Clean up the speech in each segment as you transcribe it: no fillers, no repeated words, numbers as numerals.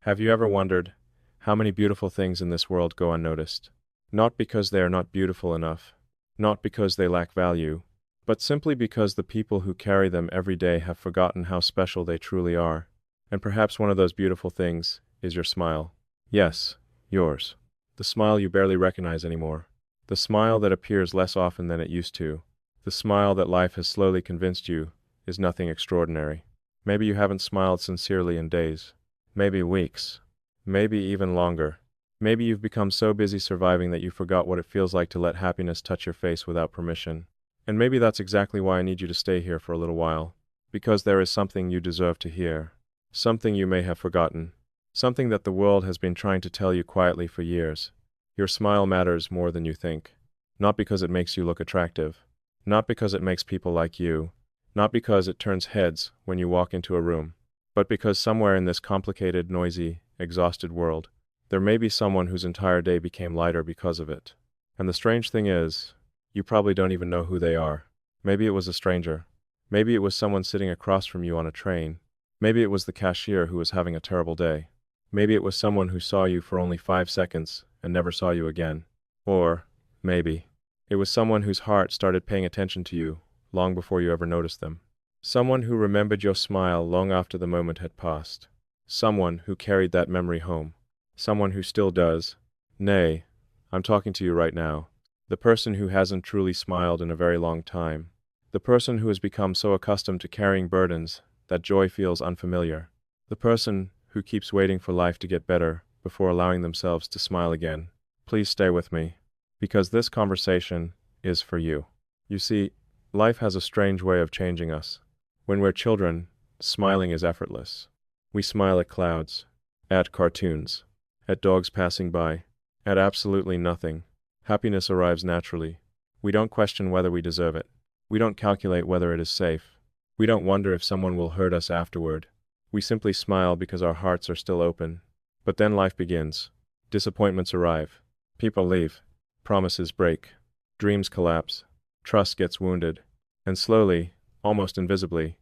Have you ever wondered how many beautiful things in this world go unnoticed? Not because they are not beautiful enough, not because they lack value, but simply because the people who carry them every day have forgotten how special they truly are. And perhaps one of those beautiful things is your smile. Yes, yours. The smile you barely recognize anymore. The smile that appears less often than it used to. The smile that life has slowly convinced you is nothing extraordinary. Maybe you haven't smiled sincerely in days. Maybe weeks. Maybe even longer. Maybe you've become so busy surviving that you forgot what it feels like to let happiness touch your face without permission. And maybe that's exactly why I need you to stay here for a little while. Because there is something you deserve to hear. Something you may have forgotten. Something that the world has been trying to tell you quietly for years. Your smile matters more than you think. Not because it makes you look attractive. Not because it makes people like you. Not because it turns heads when you walk into a room. But because somewhere in this complicated, noisy, exhausted world, there may be someone whose entire day became lighter because of it. And the strange thing is, you probably don't even know who they are. Maybe it was a stranger. Maybe it was someone sitting across from you on a train. Maybe it was the cashier who was having a terrible day. Maybe it was someone who saw you for only 5 seconds and never saw you again. Or, maybe, it was someone whose heart started paying attention to you long before you ever noticed them. Someone who remembered your smile long after the moment had passed. Someone who carried that memory home. Someone who still does. Nay, I'm talking to you right now. The person who hasn't truly smiled in a very long time. The person who has become so accustomed to carrying burdens that joy feels unfamiliar. The person who keeps waiting for life to get better before allowing themselves to smile again. Please stay with me, because this conversation is for you. You see, life has a strange way of changing us. When we're children, smiling is effortless. We smile at clouds, at cartoons, at dogs passing by, at absolutely nothing. Happiness arrives naturally. We don't question whether we deserve it. We don't calculate whether it is safe. We don't wonder if someone will hurt us afterward. We simply smile because our hearts are still open. But then life begins. Disappointments arrive. People leave. Promises break. Dreams collapse. Trust gets wounded. And slowly, almost invisibly,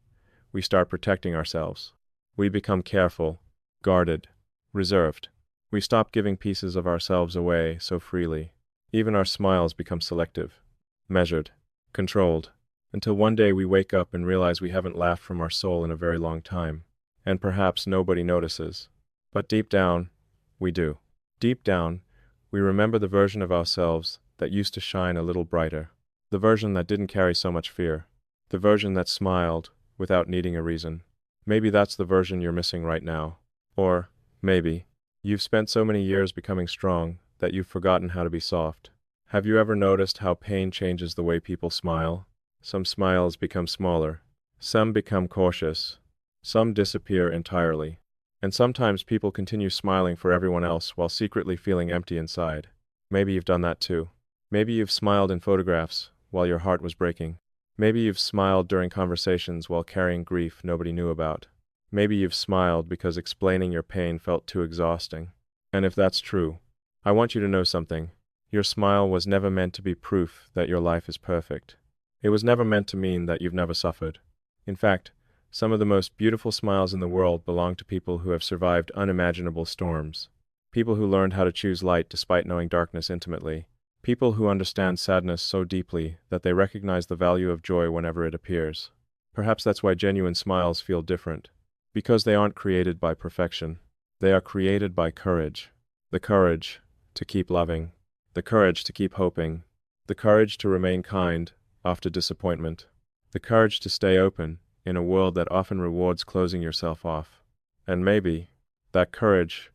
we start protecting ourselves. We become careful, guarded, reserved. We stop giving pieces of ourselves away so freely. Even our smiles become selective, measured, controlled, until one day we wake up and realize we haven't laughed from our soul in a very long time. And perhaps nobody notices. But deep down, we do. Deep down, we remember the version of ourselves that used to shine a little brighter. The version that didn't carry so much fear. The version that smiled without needing a reason. Maybe that's the version you're missing right now. Or, maybe, you've spent so many years becoming strong that you've forgotten how to be soft. Have you ever noticed how pain changes the way people smile? Some smiles become smaller. Some become cautious. Some disappear entirely. And sometimes people continue smiling for everyone else while secretly feeling empty inside. Maybe you've done that too. Maybe you've smiled in photographs while your heart was breaking. Maybe you've smiled during conversations while carrying grief nobody knew about. Maybe you've smiled because explaining your pain felt too exhausting. And if that's true, I want you to know something. Your smile was never meant to be proof that your life is perfect. It was never meant to mean that you've never suffered. In fact, some of the most beautiful smiles in the world belong to people who have survived unimaginable storms. People who learned how to choose light despite knowing darkness intimately. People who understand sadness so deeply that they recognize the value of joy whenever it appears. Perhaps that's why genuine smiles feel different. Because they aren't created by perfection. They are created by courage. The courage to keep loving. The courage to keep hoping. The courage to remain kind after disappointment. The courage to stay open in a world that often rewards closing yourself off. And maybe that courage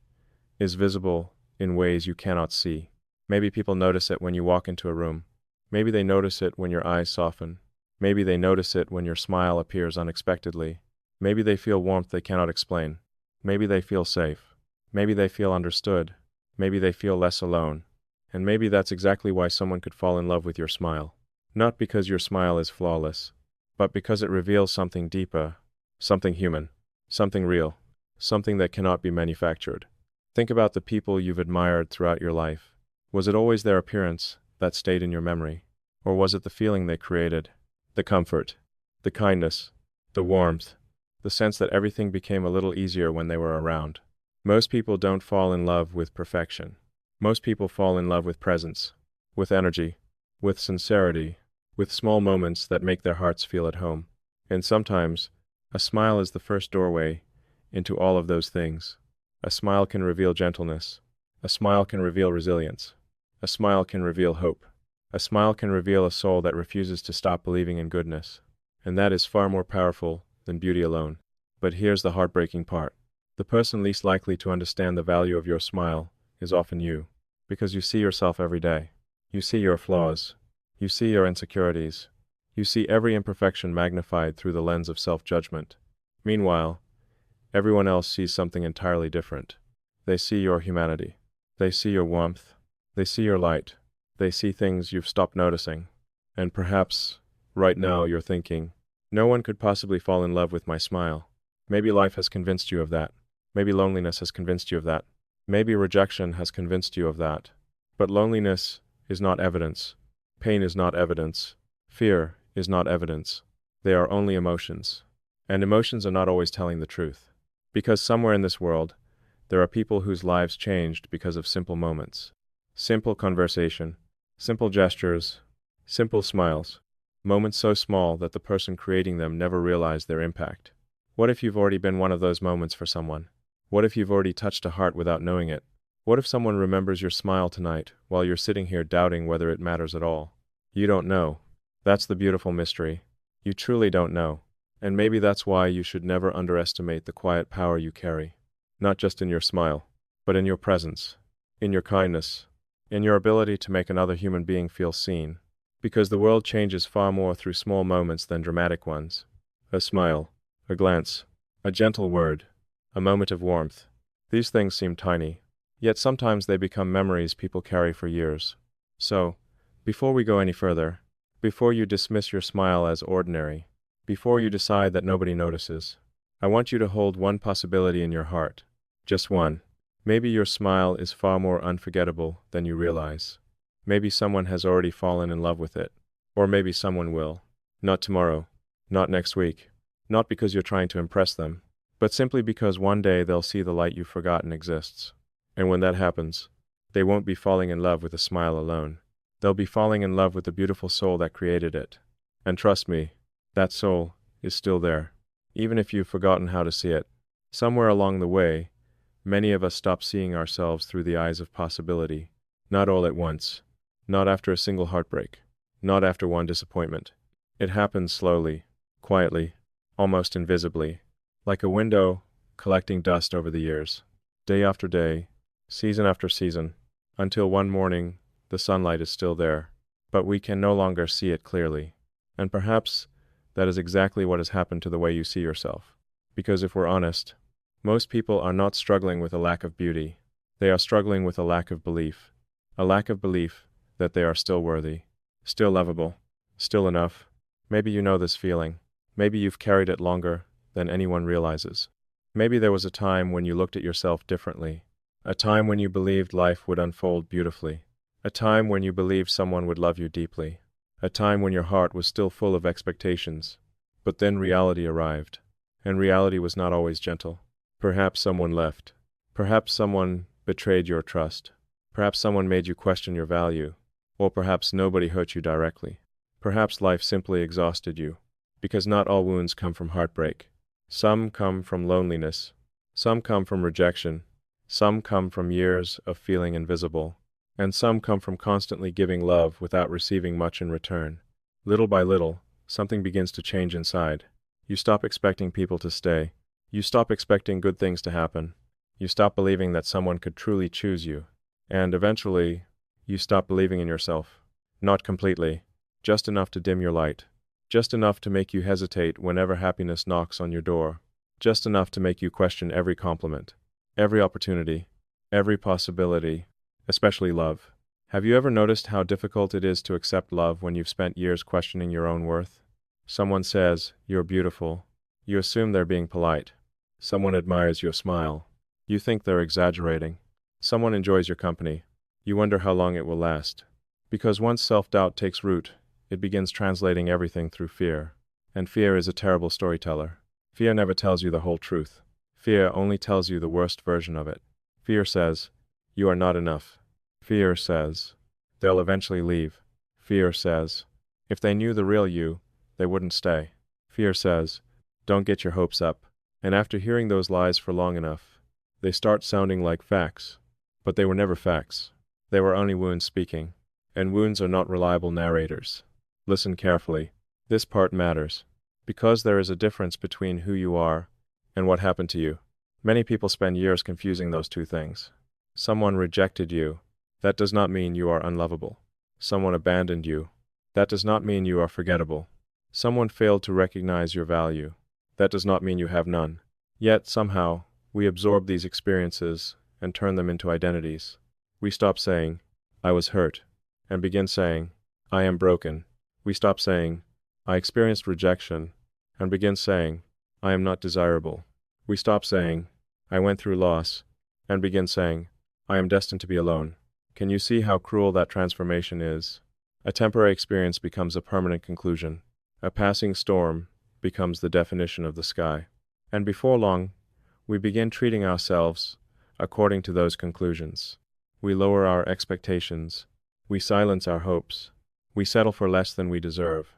is visible in ways you cannot see. Maybe people notice it when you walk into a room. Maybe they notice it when your eyes soften. Maybe they notice it when your smile appears unexpectedly. Maybe they feel warmth they cannot explain. Maybe they feel safe. Maybe they feel understood. Maybe they feel less alone. And maybe that's exactly why someone could fall in love with your smile. Not because your smile is flawless, but because it reveals something deeper, something human, something real, something that cannot be manufactured. Think about the people you've admired throughout your life. Was it always their appearance that stayed in your memory? Or was it the feeling they created? The comfort, the kindness, the warmth, the sense that everything became a little easier when they were around. Most people don't fall in love with perfection. Most people fall in love with presence, with energy, with sincerity, with small moments that make their hearts feel at home. And sometimes, a smile is the first doorway into all of those things. A smile can reveal gentleness. A smile can reveal resilience. A smile can reveal hope. A smile can reveal a soul that refuses to stop believing in goodness. And that is far more powerful than beauty alone. But here's the heartbreaking part. The person least likely to understand the value of your smile is often you, because you see yourself every day. You see your flaws. You see your insecurities. You see every imperfection magnified through the lens of self-judgment. Meanwhile, everyone else sees something entirely different. They see your humanity. They see your warmth. They see your light. They see things you've stopped noticing. And perhaps, right now, you're thinking, no one could possibly fall in love with my smile. Maybe life has convinced you of that. Maybe loneliness has convinced you of that. Maybe rejection has convinced you of that. But loneliness is not evidence. Pain is not evidence. Fear is not evidence. They are only emotions. And emotions are not always telling the truth. Because somewhere in this world, there are people whose lives changed because of simple moments. Simple conversation, simple gestures, simple smiles. Moments so small that the person creating them never realized their impact. What if you've already been one of those moments for someone? What if you've already touched a heart without knowing it? What if someone remembers your smile tonight while you're sitting here doubting whether it matters at all? You don't know. That's the beautiful mystery. You truly don't know. And maybe that's why you should never underestimate the quiet power you carry. Not just in your smile, but in your presence, in your kindness, in your ability to make another human being feel seen. Because the world changes far more through small moments than dramatic ones. A smile, a glance, a gentle word, a moment of warmth. These things seem tiny, yet sometimes they become memories people carry for years. So, before we go any further, before you dismiss your smile as ordinary, before you decide that nobody notices, I want you to hold one possibility in your heart. Just one. Maybe your smile is far more unforgettable than you realize. Maybe someone has already fallen in love with it. Or maybe someone will. Not tomorrow. Not next week. Not because you're trying to impress them, but simply because one day they'll see the light you've forgotten exists. And when that happens, they won't be falling in love with a smile alone. They'll be falling in love with the beautiful soul that created it. And trust me, that soul is still there, even if you've forgotten how to see it. Somewhere along the way, many of us stop seeing ourselves through the eyes of possibility. Not all at once. Not after a single heartbreak. Not after one disappointment. It happens slowly, quietly, almost invisibly, like a window collecting dust over the years, day after day, season after season, until one morning the sunlight is still there, but we can no longer see it clearly. And perhaps that is exactly what has happened to the way you see yourself. Because if we're honest, most people are not struggling with a lack of beauty. They are struggling with a lack of belief. A lack of belief that they are still worthy, still lovable, still enough. Maybe you know this feeling. Maybe you've carried it longer than anyone realizes. Maybe there was a time when you looked at yourself differently. A time when you believed life would unfold beautifully. A time when you believed someone would love you deeply. A time when your heart was still full of expectations. But then reality arrived. And reality was not always gentle. Perhaps someone left. Perhaps someone betrayed your trust. Perhaps someone made you question your value. Or perhaps nobody hurt you directly. Perhaps life simply exhausted you. Because not all wounds come from heartbreak. Some come from loneliness. Some come from rejection. Some come from years of feeling invisible. And some come from constantly giving love without receiving much in return. Little by little, something begins to change inside. You stop expecting people to stay. You stop expecting good things to happen. You stop believing that someone could truly choose you. And eventually, you stop believing in yourself. Not completely. Just enough to dim your light. Just enough to make you hesitate whenever happiness knocks on your door. Just enough to make you question every compliment, every opportunity, every possibility, especially love. Have you ever noticed how difficult it is to accept love when you've spent years questioning your own worth? Someone says, "You're beautiful." You assume they're being polite. Someone admires your smile. You think they're exaggerating. Someone enjoys your company. You wonder how long it will last. Because once self-doubt takes root, it begins translating everything through fear. And fear is a terrible storyteller. Fear never tells you the whole truth. Fear only tells you the worst version of it. Fear says, you are not enough. Fear says, they'll eventually leave. Fear says, if they knew the real you, they wouldn't stay. Fear says, don't get your hopes up. And after hearing those lies for long enough, they start sounding like facts. But they were never facts. They were only wounds speaking. And wounds are not reliable narrators. Listen carefully. This part matters. Because there is a difference between who you are and what happened to you. Many people spend years confusing those two things. Someone rejected you. That does not mean you are unlovable. Someone abandoned you. That does not mean you are forgettable. Someone failed to recognize your value. That does not mean you have none. Yet, somehow, we absorb these experiences and turn them into identities. We stop saying, I was hurt, and begin saying, I am broken. We stop saying, I experienced rejection, and begin saying, I am not desirable. We stop saying, I went through loss, and begin saying, I am destined to be alone. Can you see how cruel that transformation is? A temporary experience becomes a permanent conclusion. A passing storm becomes the definition of the sky. And before long, we begin treating ourselves according to those conclusions. We lower our expectations. We silence our hopes. We settle for less than we deserve.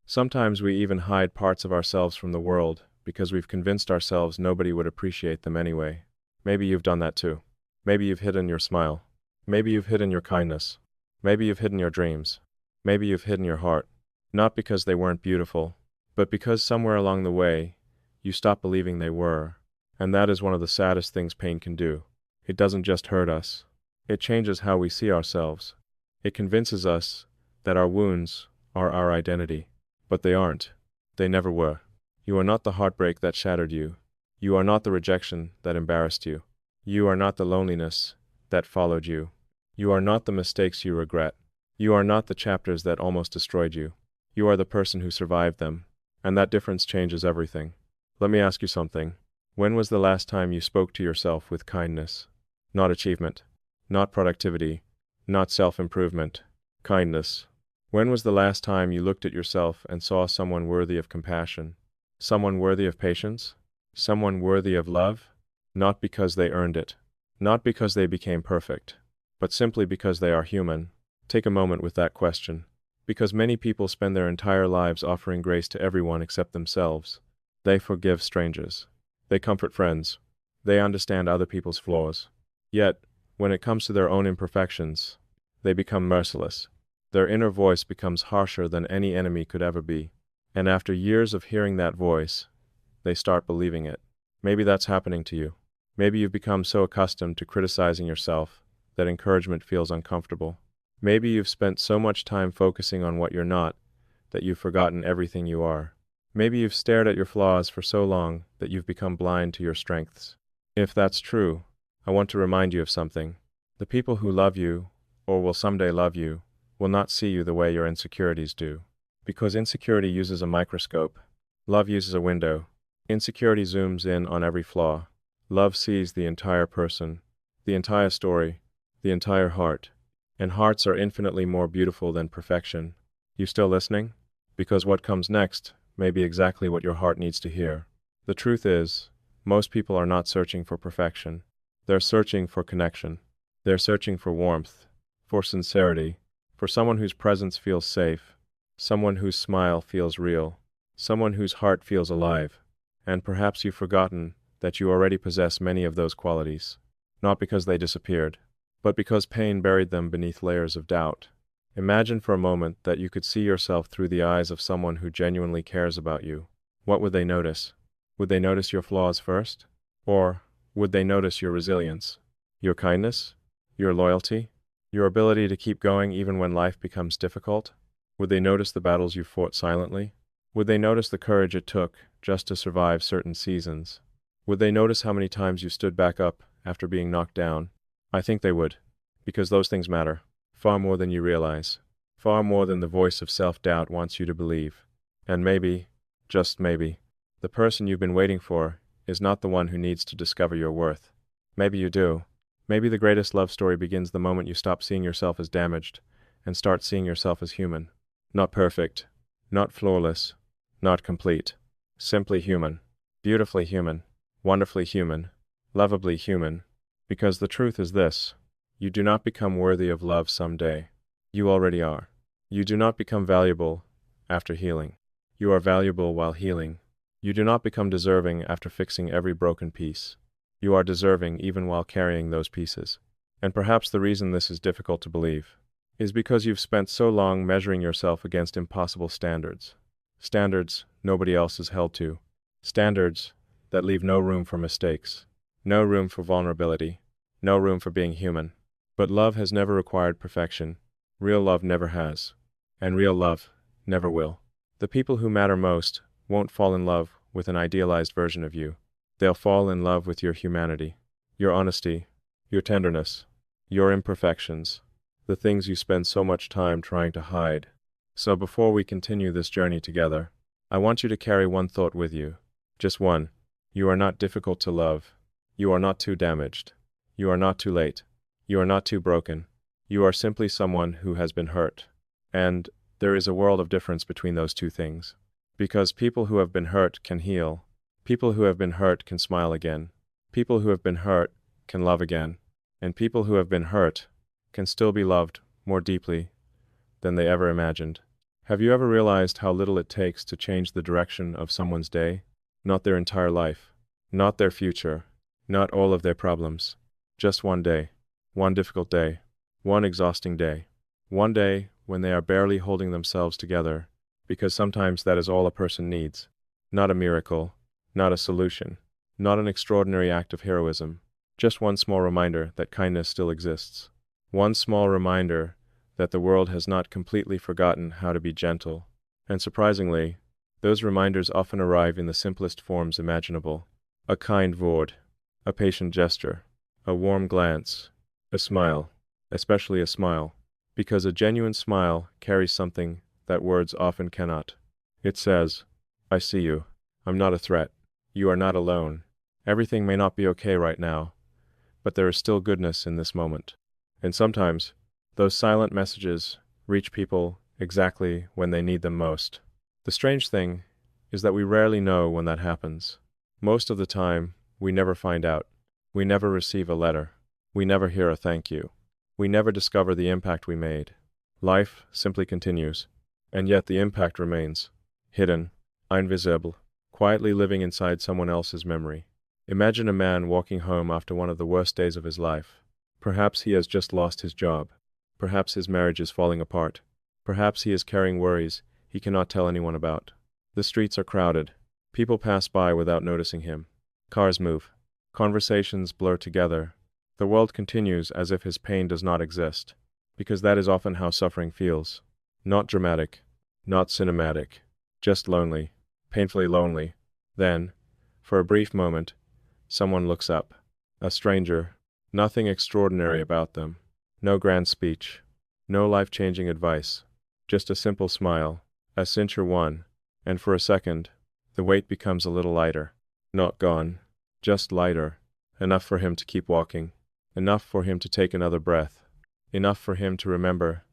Sometimes we even hide parts of ourselves from the world because we've convinced ourselves nobody would appreciate them anyway. Maybe you've done that too. Maybe you've hidden your smile. Maybe you've hidden your kindness. Maybe you've hidden your dreams. Maybe you've hidden your heart. Not because they weren't beautiful, but because somewhere along the way, you stopped believing they were. And that is one of the saddest things pain can do. It doesn't just hurt us. It changes how we see ourselves. It convinces us that our wounds are our identity. But they aren't. They never were. You are not the heartbreak that shattered you. You are not the rejection that embarrassed you. You are not the loneliness that followed you. You are not the mistakes you regret. You are not the chapters that almost destroyed you. You are the person who survived them. And that difference changes everything. Let me ask you something. When was the last time you spoke to yourself with kindness? Not achievement. Not productivity. Not self-improvement. Kindness. When was the last time you looked at yourself and saw someone worthy of compassion? Someone worthy of patience? Someone worthy of love? Not because they earned it. Not because they became perfect. But simply because they are human. Take a moment with that question. Because many people spend their entire lives offering grace to everyone except themselves. They forgive strangers. They comfort friends. They understand other people's flaws. Yet, when it comes to their own imperfections, they become merciless. Their inner voice becomes harsher than any enemy could ever be. And after years of hearing that voice, they start believing it. Maybe that's happening to you. Maybe you've become so accustomed to criticizing yourself that encouragement feels uncomfortable. Maybe you've spent so much time focusing on what you're not that you've forgotten everything you are. Maybe you've stared at your flaws for so long that you've become blind to your strengths. If that's true, I want to remind you of something. The people who love you, or will someday love you, will not see you the way your insecurities do. Because insecurity uses a microscope. Love uses a window. Insecurity zooms in on every flaw. Love sees the entire person, the entire story, the entire heart. And hearts are infinitely more beautiful than perfection. You still listening? Because what comes next may be exactly what your heart needs to hear. The truth is, most people are not searching for perfection. They're searching for connection. They're searching for warmth, for sincerity, for someone whose presence feels safe, someone whose smile feels real, someone whose heart feels alive. And perhaps you've forgotten that you already possess many of those qualities, not because they disappeared, but because pain buried them beneath layers of doubt. Imagine for a moment that you could see yourself through the eyes of someone who genuinely cares about you. What would they notice? Would they notice your flaws first? Or would they notice your resilience, your kindness, your loyalty, your ability to keep going even when life becomes difficult? Would they notice the battles you fought silently? Would they notice the courage it took just to survive certain seasons? Would they notice how many times you stood back up after being knocked down? I think they would, because those things matter, far more than you realize, far more than the voice of self-doubt wants you to believe. And maybe, just maybe, the person you've been waiting for is not the one who needs to discover your worth. Maybe you do. Maybe the greatest love story begins the moment you stop seeing yourself as damaged and start seeing yourself as human. Not perfect, not flawless, not complete, simply human, beautifully human. wonderfully human, lovably human, because the truth is this: you do not become worthy of love someday. You already are. You do not become valuable after healing. You are valuable while healing. You do not become deserving after fixing every broken piece. You are deserving even while carrying those pieces. And perhaps the reason this is difficult to believe is because you've spent so long measuring yourself against impossible standards. Standards nobody else is held to. Standards that leave no room for mistakes, no room for vulnerability, no room for being human. But love has never required perfection. Real love never has. And real love never will. The people who matter most won't fall in love with an idealized version of you. They'll fall in love with your humanity, your honesty, your tenderness, your imperfections, the things you spend so much time trying to hide. So before we continue this journey together, I want you to carry one thought with you. Just one. You are not difficult to love. You are not too damaged. You are not too late. You are not too broken. You are simply someone who has been hurt. And there is a world of difference between those two things. Because people who have been hurt can heal. People who have been hurt can smile again. People who have been hurt can love again. And people who have been hurt can still be loved more deeply than they ever imagined. Have you ever realized how little it takes to change the direction of someone's day? Not their entire life. Not their future. Not all of their problems. Just one day. One difficult day. One exhausting day. One day when they are barely holding themselves together, because sometimes that is all a person needs. Not a miracle. Not a solution. Not an extraordinary act of heroism. Just one small reminder that kindness still exists. One small reminder that the world has not completely forgotten how to be gentle. And surprisingly, those reminders often arrive in the simplest forms imaginable. A kind word, a patient gesture, a warm glance, a smile, especially a smile, because a genuine smile carries something that words often cannot. It says, I see you. I'm not a threat. You are not alone. Everything may not be okay right now, but there is still goodness in this moment. And sometimes, those silent messages reach people exactly when they need them most. The strange thing is that we rarely know when that happens. Most of the time, we never find out. We never receive a letter. We never hear a thank you. We never discover the impact we made. Life simply continues, and yet the impact remains, hidden, invisible, quietly living inside someone else's memory. Imagine a man walking home after one of the worst days of his life. Perhaps he has just lost his job. Perhaps his marriage is falling apart. Perhaps he is carrying worries he cannot tell anyone about. The streets are crowded. People pass by without noticing him. Cars move. Conversations blur together. The world continues as if his pain does not exist, because that is often how suffering feels. Not dramatic, not cinematic, just lonely, painfully lonely. Then, for a brief moment, someone looks up. A stranger. Nothing extraordinary about them. No grand speech. No life-changing advice. Just a simple smile. A sincere one. And for a second, the weight becomes a little lighter. Not gone. Just lighter. Enough for him to keep walking. Enough for him to take another breath. Enough for him to remember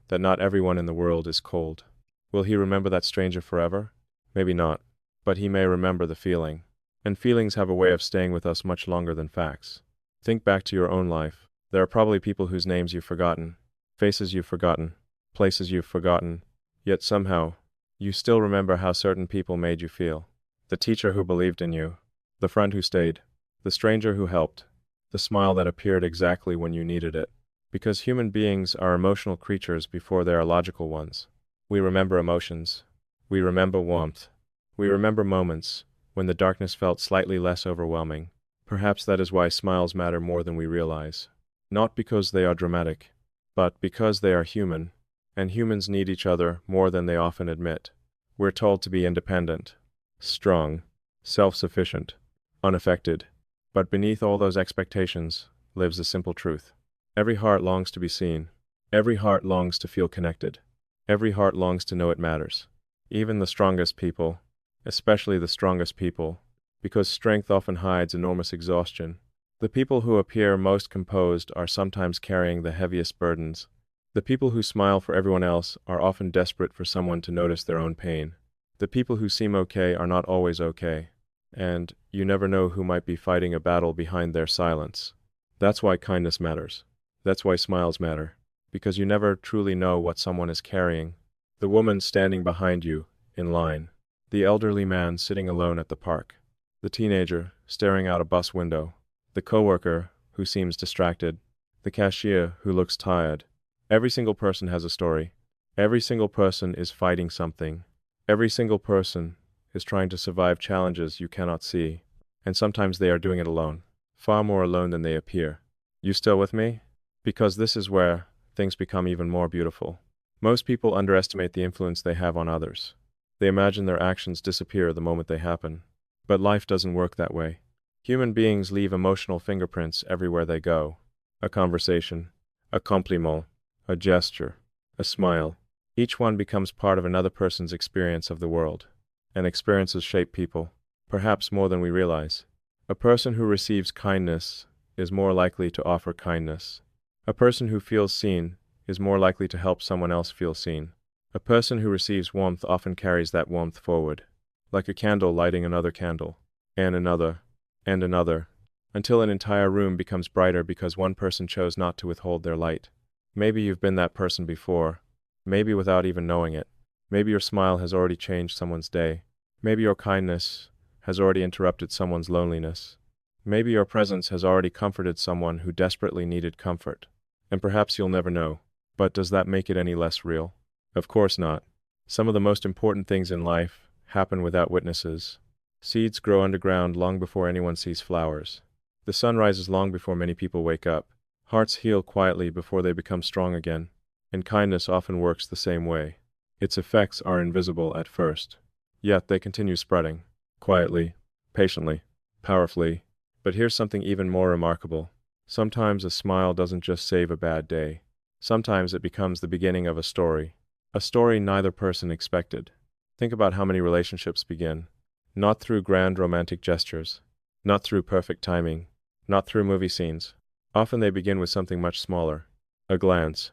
that not everyone in the world is cold. Will he remember that stranger forever? Maybe not. But he may remember the feeling. And feelings have a way of staying with us much longer than facts. Think back to your own life. There are probably people whose names you've forgotten, faces you've forgotten, places you've forgotten, yet somehow, you still remember how certain people made you feel. The teacher who believed in you, the friend who stayed, the stranger who helped, the smile that appeared exactly when you needed it. Because human beings are emotional creatures before they are logical ones. We remember emotions. We remember warmth. We remember moments when the darkness felt slightly less overwhelming. Perhaps that is why smiles matter more than we realize. Not because they are dramatic, but because they are human, and humans need each other more than they often admit. We're told to be independent, strong, self-sufficient, unaffected. But beneath all those expectations lives a simple truth. Every heart longs to be seen. Every heart longs to feel connected. Every heart longs to know it matters. Even the strongest people, especially the strongest people, because strength often hides enormous exhaustion. The people who appear most composed are sometimes carrying the heaviest burdens. The people who smile for everyone else are often desperate for someone to notice their own pain. The people who seem okay are not always okay. And you never know who might be fighting a battle behind their silence. That's why kindness matters. That's why smiles matter. Because you never truly know what someone is carrying. The woman standing behind you, in line. The elderly man sitting alone at the park. The teenager staring out a bus window. The coworker who seems distracted. The cashier who looks tired. Every single person has a story. Every single person is fighting something. Every single person is trying to survive challenges you cannot see. And sometimes they are doing it alone. Far more alone than they appear. You still with me? Because this is where things become even more beautiful. Most people underestimate the influence they have on others. They imagine their actions disappear the moment they happen. But life doesn't work that way. Human beings leave emotional fingerprints everywhere they go. A conversation, a compliment, a gesture, a smile. Each one becomes part of another person's experience of the world. And experiences shape people, perhaps more than we realize. A person who receives kindness is more likely to offer kindness. A person who feels seen is more likely to help someone else feel seen. A person who receives warmth often carries that warmth forward, like a candle lighting another candle, and another, until an entire room becomes brighter because one person chose not to withhold their light. Maybe you've been that person before, maybe without even knowing it. Maybe your smile has already changed someone's day. Maybe your kindness has already interrupted someone's loneliness. Maybe your presence has already comforted someone who desperately needed comfort. And perhaps you'll never know. But does that make it any less real? Of course not. Some of the most important things in life happen without witnesses. Seeds grow underground long before anyone sees flowers. The sun rises long before many people wake up. Hearts heal quietly before they become strong again. And kindness often works the same way. Its effects are invisible at first. Yet they continue spreading. Quietly, patiently, powerfully. But here's something even more remarkable. Sometimes a smile doesn't just save a bad day. Sometimes it becomes the beginning of a story. A story neither person expected. Think about how many relationships begin. Not through grand romantic gestures. Not through perfect timing. Not through movie scenes. Often they begin with something much smaller. A glance.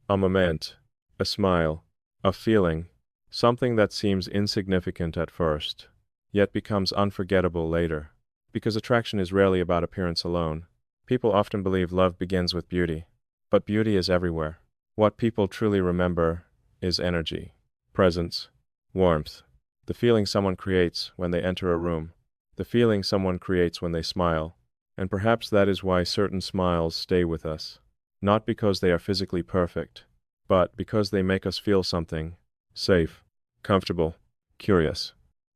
A moment. A smile. A feeling. Something that seems insignificant at first, yet becomes unforgettable later. Because attraction is rarely about appearance alone. People often believe love begins with beauty. But beauty is everywhere. What people truly remember is energy, presence, warmth. The feeling someone creates when they enter a room. The feeling someone creates when they smile. And perhaps that is why certain smiles stay with us. Not because they are physically perfect, but because they make us feel something. Safe, comfortable, curious,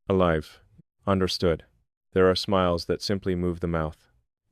alive, understood. There are smiles that simply move the mouth.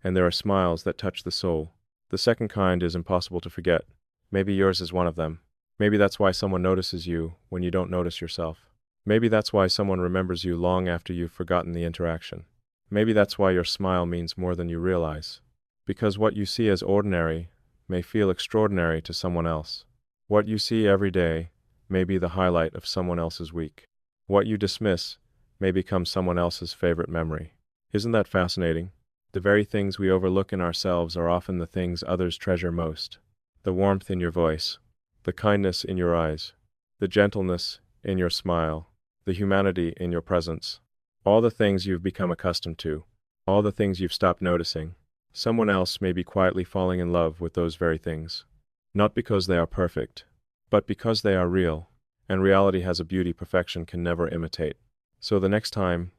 And there are smiles that touch the soul. The second kind is impossible to forget. Maybe yours is one of them. Maybe that's why someone notices you when you don't notice yourself. Maybe that's why someone remembers you long after you've forgotten the interaction. Maybe that's why your smile means more than you realize. Because what you see as ordinary may feel extraordinary to someone else. What you see every day may be the highlight of someone else's week. What you dismiss may become someone else's favorite memory. Isn't that fascinating? The very things we overlook in ourselves are often the things others treasure most. The warmth in your voice, the kindness in your eyes, the gentleness in your smile, the humanity in your presence. All the things you've become accustomed to, all the things you've stopped noticing. Someone else may be quietly falling in love with those very things. Not because they are perfect, but because they are real, and reality has a beauty perfection can never imitate. So the next time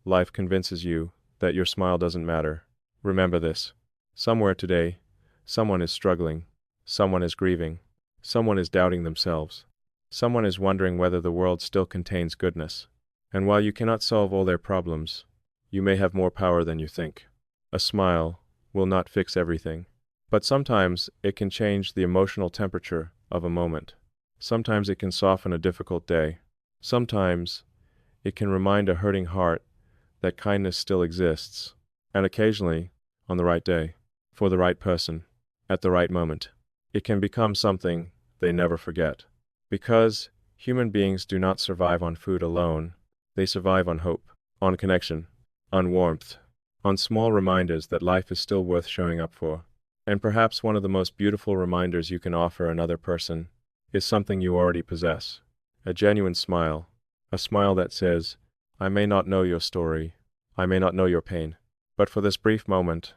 life convinces you that your smile doesn't matter, remember this. Somewhere today, someone is struggling, someone is grieving, someone is doubting themselves, someone is wondering whether the world still contains goodness. And while you cannot solve all their problems, you may have more power than you think. A smile will not fix everything, but sometimes it can change the emotional temperature of a moment. Sometimes it can soften a difficult day. Sometimes it can remind a hurting heart that kindness still exists. And occasionally, on the right day, for the right person, at the right moment, it can become something they never forget. Because human beings do not survive on food alone, they survive on hope, on connection, on warmth, on small reminders that life is still worth showing up for. And perhaps one of the most beautiful reminders you can offer another person is something you already possess. A genuine smile. A smile that says, I may not know your story, I may not know your pain, but for this brief moment,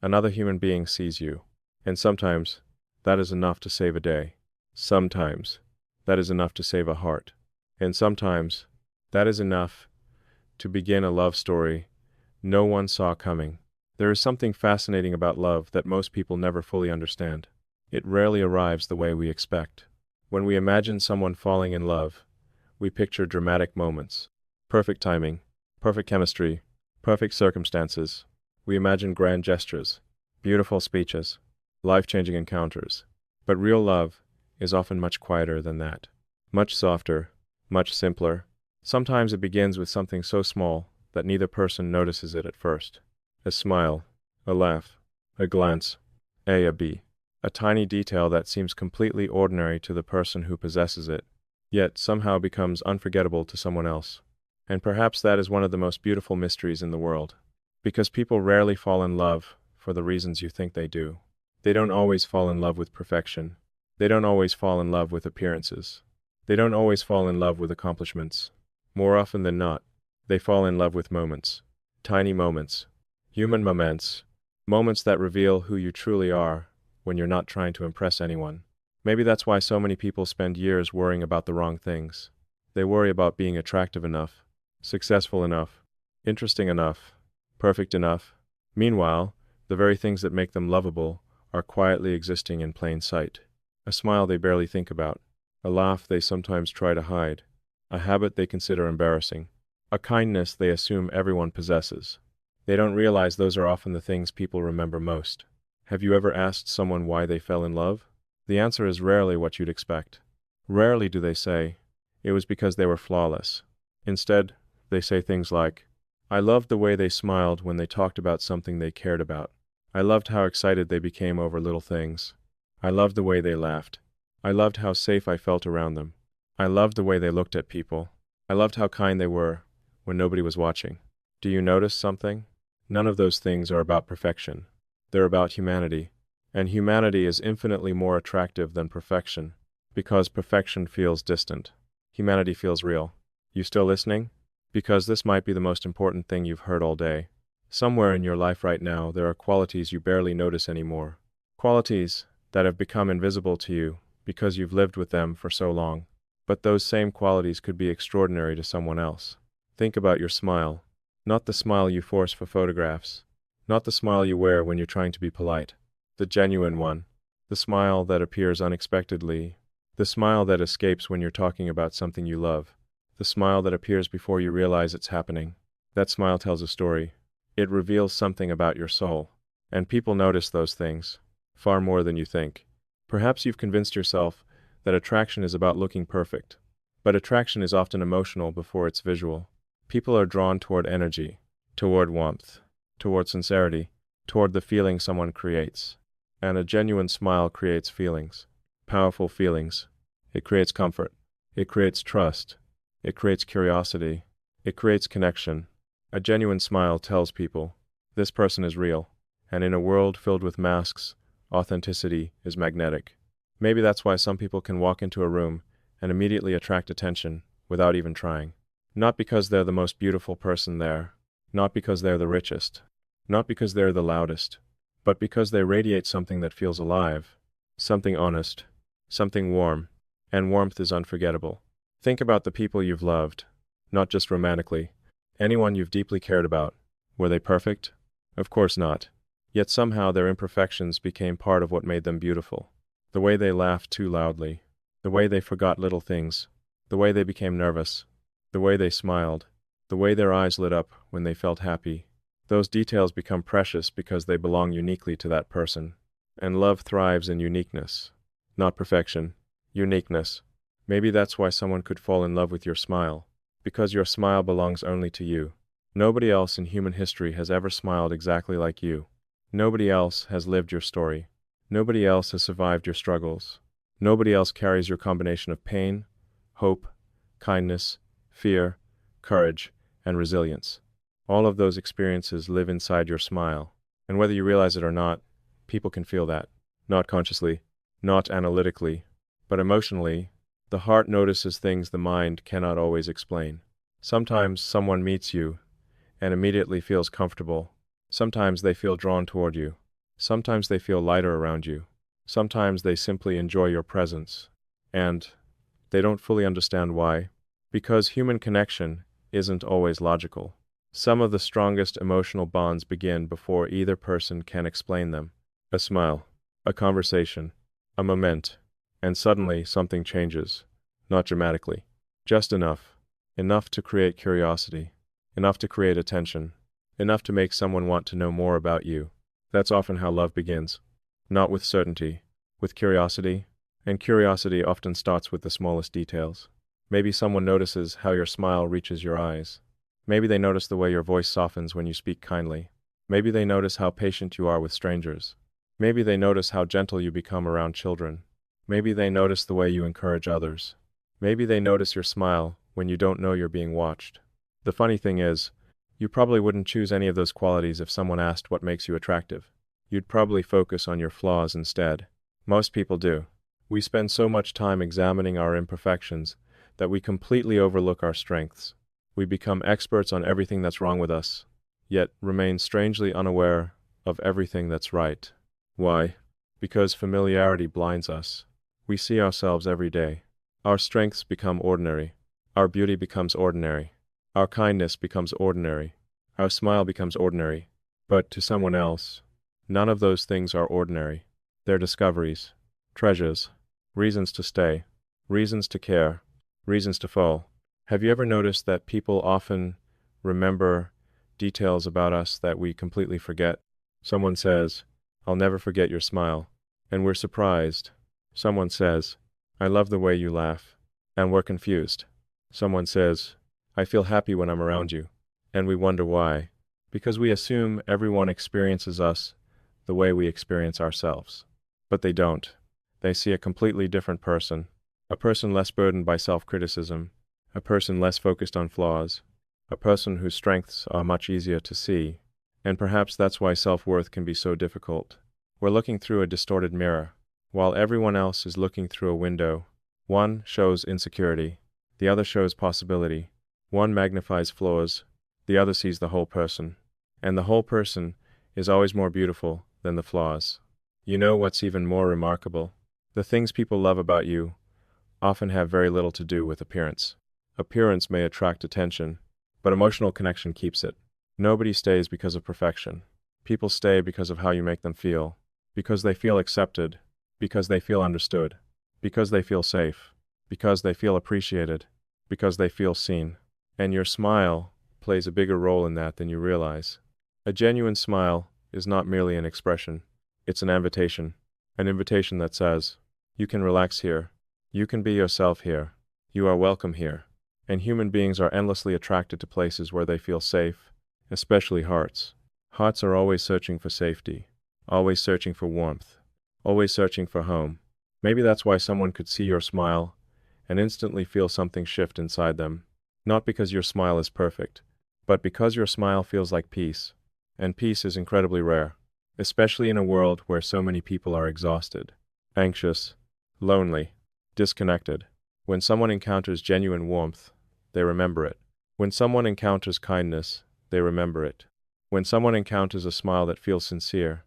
another human being sees you. And sometimes, that is enough to save a day. Sometimes, that is enough to save a heart. And sometimes, that is enough to begin a love story no one saw coming. There is something fascinating about love that most people never fully understand. It rarely arrives the way we expect. When we imagine someone falling in love, we picture dramatic moments, perfect timing, perfect chemistry, perfect circumstances. We imagine grand gestures, beautiful speeches, life-changing encounters. But real love is often much quieter than that, much softer, much simpler. Sometimes it begins with something so small that neither person notices it at first. A smile, a laugh, a glance, a B. A tiny detail that seems completely ordinary to the person who possesses it, yet somehow becomes unforgettable to someone else. And perhaps that is one of the most beautiful mysteries in the world. Because people rarely fall in love for the reasons you think they do. They don't always fall in love with perfection. They don't always fall in love with appearances. They don't always fall in love with accomplishments. More often than not, they fall in love with moments. Tiny moments. Human moments. Moments that reveal who you truly are when you're not trying to impress anyone. Maybe that's why so many people spend years worrying about the wrong things. They worry about being attractive enough, successful enough, interesting enough, perfect enough. Meanwhile, the very things that make them lovable are quietly existing in plain sight. A smile they barely think about, a laugh they sometimes try to hide, a habit they consider embarrassing, a kindness they assume everyone possesses. They don't realize those are often the things people remember most. Have you ever asked someone why they fell in love? The answer is rarely what you'd expect. Rarely do they say, it was because they were flawless. Instead, they say things like, I loved the way they smiled when they talked about something they cared about. I loved how excited they became over little things. I loved the way they laughed. I loved how safe I felt around them. I loved the way they looked at people. I loved how kind they were when nobody was watching. Do you notice something? None of those things are about perfection. They're about humanity. And humanity is infinitely more attractive than perfection, because perfection feels distant. Humanity feels real. You still listening? Because this might be the most important thing you've heard all day. Somewhere in your life right now, there are qualities you barely notice anymore. Qualities that have become invisible to you because you've lived with them for so long. But those same qualities could be extraordinary to someone else. Think about your smile. Not the smile you force for photographs. Not the smile you wear when you're trying to be polite. The genuine one. The smile that appears unexpectedly. The smile that escapes when you're talking about something you love. The smile that appears before you realize it's happening. That smile tells a story. It reveals something about your soul. And people notice those things, far more than you think. Perhaps you've convinced yourself that attraction is about looking perfect. But attraction is often emotional before it's visual. People are drawn toward energy, toward warmth, toward sincerity, toward the feeling someone creates. And a genuine smile creates feelings. Powerful feelings. It creates comfort. It creates trust. It creates curiosity. It creates connection. A genuine smile tells people, this person is real. And in a world filled with masks, authenticity is magnetic. Maybe that's why some people can walk into a room and immediately attract attention without even trying. Not because they're the most beautiful person there. Not because they're the richest. Not because they're the loudest. But because they radiate something that feels alive. Something honest. Something warm. And warmth is unforgettable. Think about the people you've loved. Not just romantically. Anyone you've deeply cared about. Were they perfect? Of course not. Yet somehow their imperfections became part of what made them beautiful. The way they laughed too loudly. The way they forgot little things. The way they became nervous. The way they smiled. The way their eyes lit up when they felt happy. Those details become precious because they belong uniquely to that person. And love thrives in uniqueness. Not perfection. Uniqueness. Maybe that's why someone could fall in love with your smile. Because your smile belongs only to you. Nobody else in human history has ever smiled exactly like you. Nobody else has lived your story. Nobody else has survived your struggles. Nobody else carries your combination of pain, hope, kindness, fear, courage, and resilience. All of those experiences live inside your smile. And whether you realize it or not, people can feel that. Not consciously, not analytically, but emotionally. The heart notices things the mind cannot always explain. Sometimes someone meets you, and immediately feels comfortable. Sometimes they feel drawn toward you. Sometimes they feel lighter around you. Sometimes they simply enjoy your presence. And they don't fully understand why. Because human connection isn't always logical. Some of the strongest emotional bonds begin before either person can explain them. A smile, a conversation, a moment, and suddenly something changes. Not dramatically. Just enough. Enough to create curiosity. Enough to create attention. Enough to make someone want to know more about you. That's often how love begins. Not with certainty, with curiosity, and curiosity often starts with the smallest details. Maybe someone notices how your smile reaches your eyes. Maybe they notice the way your voice softens when you speak kindly. Maybe they notice how patient you are with strangers. Maybe they notice how gentle you become around children. Maybe they notice the way you encourage others. Maybe they notice your smile when you don't know you're being watched. The funny thing is, you probably wouldn't choose any of those qualities if someone asked what makes you attractive. You'd probably focus on your flaws instead. Most people do. We spend so much time examining our imperfections that we completely overlook our strengths. We become experts on everything that's wrong with us, yet remain strangely unaware of everything that's right. Why? Because familiarity blinds us. We see ourselves every day. Our strengths become ordinary. Our beauty becomes ordinary. Our kindness becomes ordinary. Our smile becomes ordinary. But to someone else, none of those things are ordinary. They're discoveries, treasures, reasons to stay, reasons to care, reasons to fall. Have you ever noticed that people often remember details about us that we completely forget? Someone says, "I'll never forget your smile," and we're surprised. Someone says, "I love the way you laugh," and we're confused. Someone says, "I feel happy when I'm around you," and we wonder why. Because we assume everyone experiences us the way we experience ourselves. But they don't. They see a completely different person, a person less burdened by self-criticism, a person less focused on flaws, a person whose strengths are much easier to see. And perhaps that's why self-worth can be so difficult. We're looking through a distorted mirror, while everyone else is looking through a window. One shows insecurity, the other shows possibility. One magnifies flaws, the other sees the whole person. And the whole person is always more beautiful than the flaws. You know what's even more remarkable? The things people love about you often have very little to do with appearance. Appearance may attract attention, but emotional connection keeps it. Nobody stays because of perfection. People stay because of how you make them feel, because they feel accepted, because they feel understood, because they feel safe, because they feel appreciated, because they feel seen. And your smile plays a bigger role in that than you realize. A genuine smile is not merely an expression. It's an invitation that says, "You can relax here. You can be yourself here. You are welcome here." And human beings are endlessly attracted to places where they feel safe, especially hearts. Hearts are always searching for safety, always searching for warmth, always searching for home. Maybe that's why someone could see your smile and instantly feel something shift inside them. Not because your smile is perfect, but because your smile feels like peace. And peace is incredibly rare, especially in a world where so many people are exhausted, anxious, lonely, disconnected. When someone encounters genuine warmth, they remember it. When someone encounters kindness, they remember it. When someone encounters a smile that feels sincere,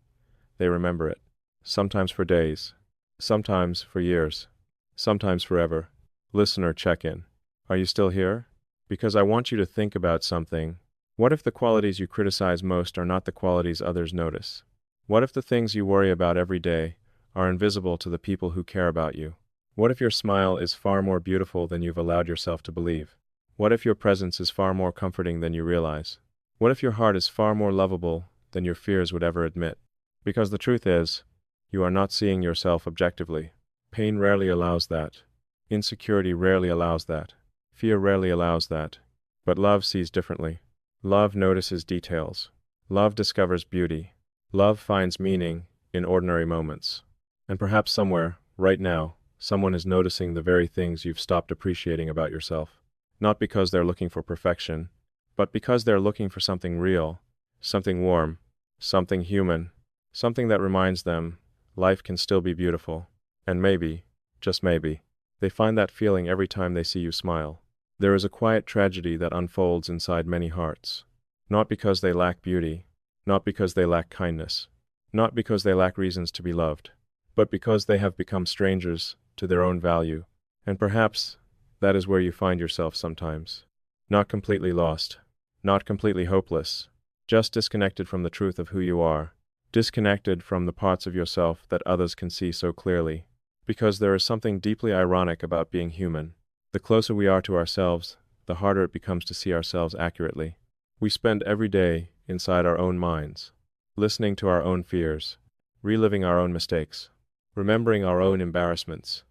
they remember it. Sometimes for days, sometimes for years, sometimes forever. Listener, check in. Are you still here? Because I want you to think about something. What if the qualities you criticize most are not the qualities others notice? What if the things you worry about every day are invisible to the people who care about you? What if your smile is far more beautiful than you've allowed yourself to believe? What if your presence is far more comforting than you realize? What if your heart is far more lovable than your fears would ever admit? Because the truth is, you are not seeing yourself objectively. Pain rarely allows that. Insecurity rarely allows that. Fear rarely allows that. But love sees differently. Love notices details. Love discovers beauty. Love finds meaning in ordinary moments. And perhaps somewhere, right now, someone is noticing the very things you've stopped appreciating about yourself. Not because they're looking for perfection, but because they're looking for something real, something warm, something human, something that reminds them life can still be beautiful. And maybe, just maybe, they find that feeling every time they see you smile. There is a quiet tragedy that unfolds inside many hearts. Not because they lack beauty, not because they lack kindness, not because they lack reasons to be loved, but because they have become strangers to their own value. And perhaps that is where you find yourself sometimes. Not completely lost, not completely hopeless, just disconnected from the truth of who you are, disconnected from the parts of yourself that others can see so clearly. Because there is something deeply ironic about being human. The closer we are to ourselves, the harder it becomes to see ourselves accurately. We spend every day inside our own minds, listening to our own fears, reliving our own mistakes, remembering our own embarrassments,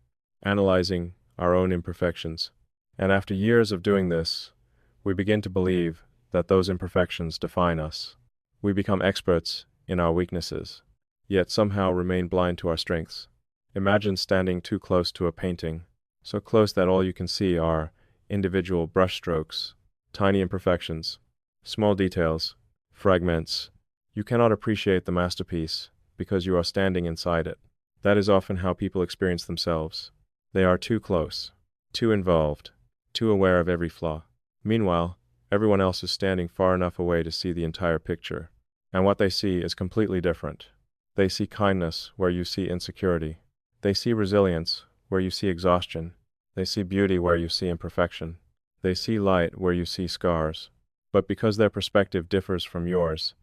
analyzing our own imperfections. And after years of doing this, we begin to believe that those imperfections define us. We become experts in our weaknesses, yet somehow remain blind to our strengths. Imagine standing too close to a painting, so close that all you can see are individual brushstrokes, tiny imperfections, small details, fragments. You cannot appreciate the masterpiece because you are standing inside it. That is often how people experience themselves. They are too close, too involved, too aware of every flaw. Meanwhile, everyone else is standing far enough away to see the entire picture. And what they see is completely different. They see kindness where you see insecurity. They see resilience where you see exhaustion. They see beauty where you see imperfection. They see light where you see scars. But because their perspective differs from yours,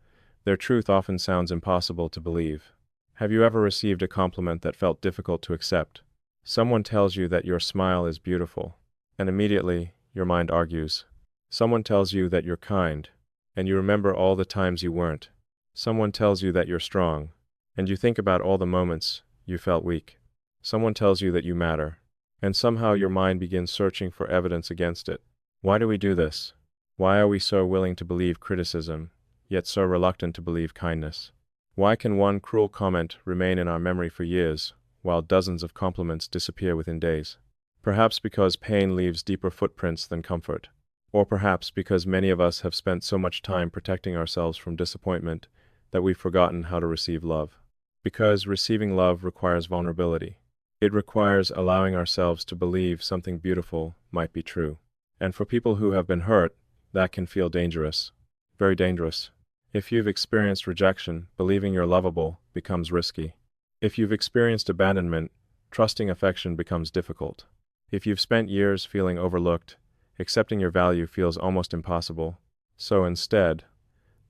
their truth often sounds impossible to believe. Have you ever received a compliment that felt difficult to accept? Someone tells you that your smile is beautiful, and immediately your mind argues. Someone tells you that you're kind, and you remember all the times you weren't. Someone tells you that you're strong, and you think about all the moments you felt weak. Someone tells you that you matter, and somehow your mind begins searching for evidence against it. Why do we do this? Why are we so willing to believe criticism, yet so reluctant to believe kindness? Why can one cruel comment remain in our memory for years, while dozens of compliments disappear within days? Perhaps because pain leaves deeper footprints than comfort. Or perhaps because many of us have spent so much time protecting ourselves from disappointment that we've forgotten how to receive love. Because receiving love requires vulnerability. It requires allowing ourselves to believe something beautiful might be true. And for people who have been hurt, that can feel dangerous. Very dangerous. If you've experienced rejection, believing you're lovable becomes risky. If you've experienced abandonment, trusting affection becomes difficult. If you've spent years feeling overlooked, accepting your value feels almost impossible. So instead,